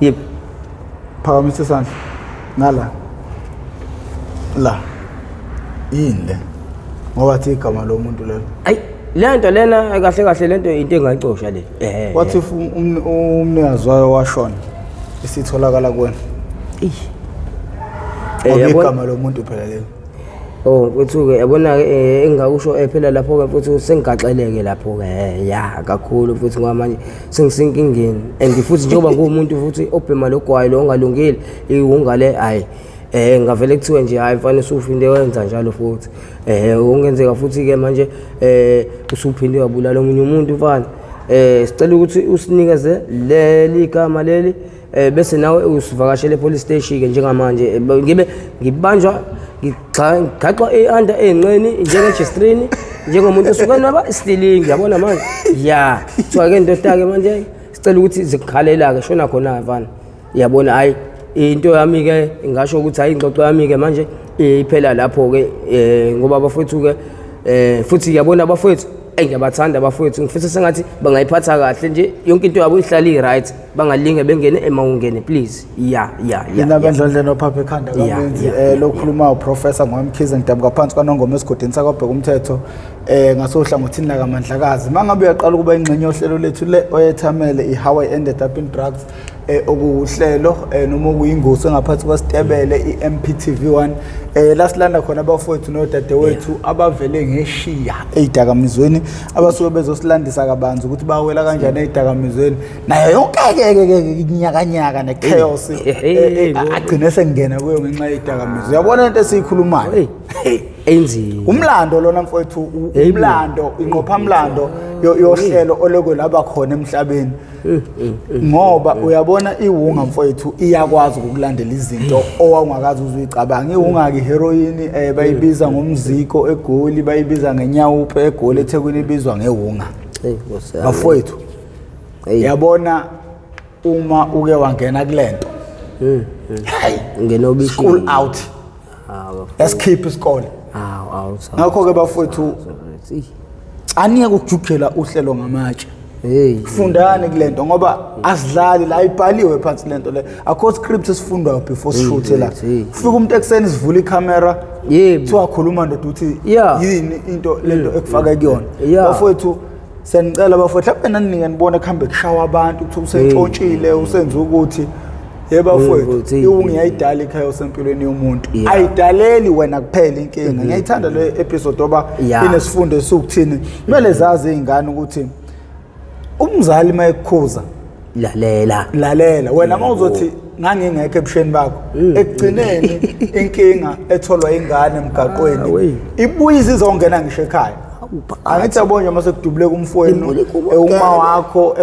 yiphi phakamisa isandla ngala la yini le ngoba thi igama lomuntu lelo ayi lento lena kahle kahle lento into engayicosha le what if umnikazi wayo washona isitholakala kuwena igama lomuntu phela lelo mfethu-ke yabona-ke engingakusho phela lapho-ke mfethu sengigaxeleke lapho-ke ya kakhulu futhi ngoba manje sengisenkingeni and futhi njengoba nguwumuntu futhi obhema logwayi lo ongalungile iwungale hayi ngavele kuthiwe nje hayi mfana usuphinde wenza njalo futhi ungenzeka futhi-ke manje usuphinde wabulala omunye umuntu mfana sicela ukuthi usinikeze leli gama leli bese nawe usivakashele police station-ke njengamanje ngibe ngibanjwa ngixaxwa under enqeni njenge-registrini njengomuntu osuke naba stilingi yabona manje ya kuthiwa-ke ndoda-ke manje sicela ukuthi zikukhalela-ke shona khona mfana yabona hayi into yami-ke ngasho ukuthi hayi ingxoxo yami-ke manje iphela lapho-ke ngoba abafowethu-ke futhi yabona abafowethu ngiyabathanda abafowethu ngifisa sengathi bangayiphatha kahle nje yonke into yabo ihlala i-right bangalinge bengene emawungene please yina bendlondleni ophapha ekhanda kamenzi lokhuluma uprofessor ngoMkhize Ngidabuka phansi kwaNongoma esigodini sakwaBheka umthetho ngasohlangothini lakaMandlakazi mangabe uyaqala ukuba ingxenye yohlelo lethu le oyethamele iHow I Ended Up in Drugs okuhlelo noma okuyingozi engaphansi kwasitebele iMPTV1 lasilanda khona abafowethu nodadewethu abavele ngeshiya eidakamizweni abasuke bezosilandisa kabanzi ukuthi bawela kanjani eidakamizweni nayo yonke ke inyakanyaka nechaos agcine sengena kuyo ngenxa yeidakamizwe uyabona into esiyikhulumayo enzini umlando lona mfowethu umlando inqophamlando yohlelo olekwe laba khona emhlabeni ngoba uyabona iwunga mfowethu iyakwazi ukulandela izinto owawungakazi uzuyicabanga iwunga ke heroin bayibiza ngomziko eGoli bayibiza ngenyawupe eGoli eThekwini ibizwa ngewunga bafowethu yabona uma uke wangena kulento ngene obishi school out let's keep isikole ngakho ke bafowethu aniya ukujukela uhlelo ngamatshe fundani kulento ngoba asidlali la ibhaliwe phansi lento le akho script esifundwayo before shoot la ufika umuntu ekseni sivula iCamera kuthiwa khuluma ndoda uthi yini into lento ekufaka kuyona bafowethu senicela bafowethu lapha naninike nibona kuhambe kushawa abantu ukuthi usentshontshile usenza ukuthi yebo bafowethu iwungiyayidala ikhaya osempilweni yomuntu ayidaleli wena kuphela inkinga ngiyayithanda le episode oba inesifundo esukuthini kumele zazi izingane ukuthi umzali mayekukhuza lalela wena mawuzothi ngangingekho ebusheni bakho ekugcineni inkinga etholwa ingane emgaqweni ibuye izongena ngisho ekhaya angithi abonje mase kudubuleka umfowenu uma wakho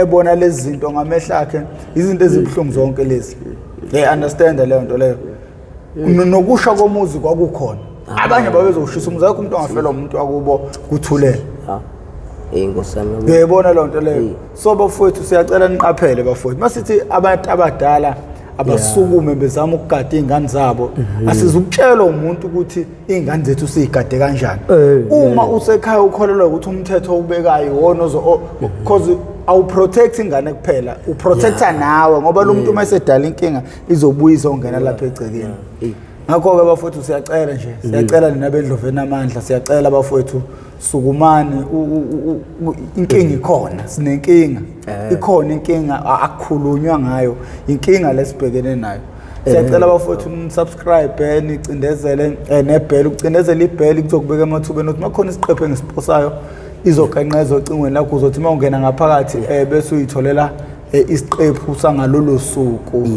ebona lezi zinto ngamehla akhe izinto ezibhlungu zonke lezi understand leyo nto leyo nokusha komuzi kwakukhona abanye babezoshisa umuzi wakho umuntu ongafelwa umuntu wakubo kuthulele ingosami ngiyibona lo nto leyo so bafowethu siyacela niqaphele bafowethu masithi abantu abadala abasukume bezama ukugada izingane zabo asizukutshelwa umuntu ukuthi izingane zethu sigade kanjani uma usekhaya ukholelwa ukuthi umthetho ubekayo wona because awu protect ingane kuphela uprotecta nawe ngoba lo muntu mayesedala inkinga izobuyisa ongena lapha egcekeni ngakho ke bafowethu siyacela nje siyacela nina bendloveni amandla siyacela bafowethu sukumani inkinga ikhona sinenkinga ikhona inkinga akukhulunywa ngayo inkinga lesibhekene nayo siyacela bafowethu subscribe nicindezele nebell ukucindezela ibell kuzokubeka emathubeni ukuthi makhona isiqephu engisiposayo izoqenqeza ocingweni lakho uzothi mawungena ngaphakathi bese uyitholela isiqephu sangalolo suku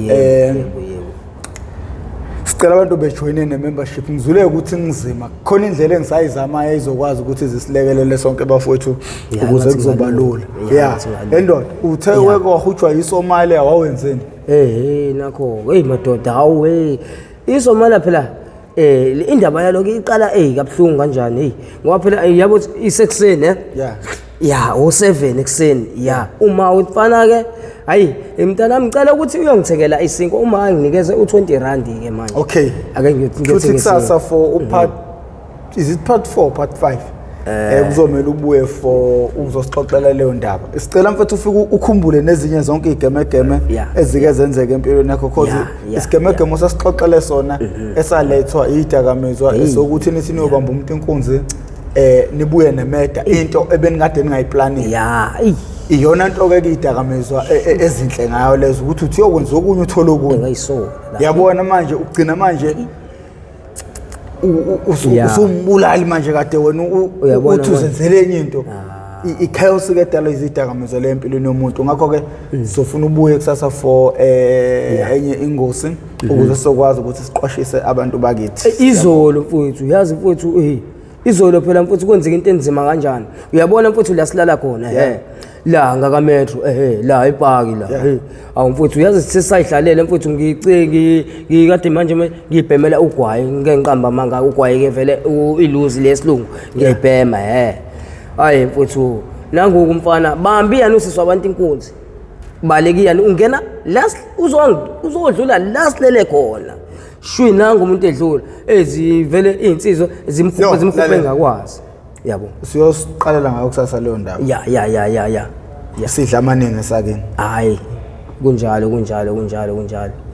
sicela abantu bejoyine ne-membership ngizule ukuthi ngizima khona indlela engisayizamayo ezokwazi ukuthi zisilekelele sonke bafowethu ukuze kuzoba lula endoda uthe weke wahutshwa yiSomalia wawenzeni nakho madoda hawu iSomalia phela indaba yalo iqala kabuhlungu kanjani ngoba phela yabo isekuseni o7 ekseni uma ufana ke hayi mntana ngicela ukuthi uyongithekela isinko uma anginikeze u20 rand ke manje okay ake ngiyothi kusasa for part is it part 4 part 5 kuzomela ubuye for uzosixoxela leyo ndaba sicela mfethu ufike ukhumbule nezinye zonke igemegeme ezike zenzeka empilweni yakho cause isigemegeme osasixoxele sona esalethwa idakamizwa esokuthi nithi niyobamba umuntu inkunzi nibuye nemeda into ebeningade ningayiplanini iyona nto ke idakamizwa ezinhle ngayo lezo ukuthi uthi uyokwenza okunye uthola okunye ngayisola yabona manje ugcina manje usumbulali manje kade wena uthi uzenzele enye into i-chaos ke edala izidakamizwa le empilweni yomuntu ngakho ke sizofuna ubuye kusasa for enye ingosi ukuze sizokwazi ukuthi siqwashise abantu bakithi izolo mfowethu yazi mfowethu izolo phela mfowethu kwenzeka into enzima kanjani uyabona mfowethu la silala khona la ngaka metro la ePark la awu mfowethu uyazi sisayidlalele mfowethu ngikade manje ngibhemela ugwayi ngenqamba manga ugwayi ke vele iluzi lesilungu ngiyibhema hayi mfowethu nangoku mfana bambi yani usiswa abantu inkunzi balekiyani ungena last uzodlula last lele khona shwi nangu umuntu edlula ezivele insizwa zimkhuphe ngakwazi yabo siyosiqalela ngayo kusasa leyo ndaba ya sidla amaningi esakeni hayi kunjalo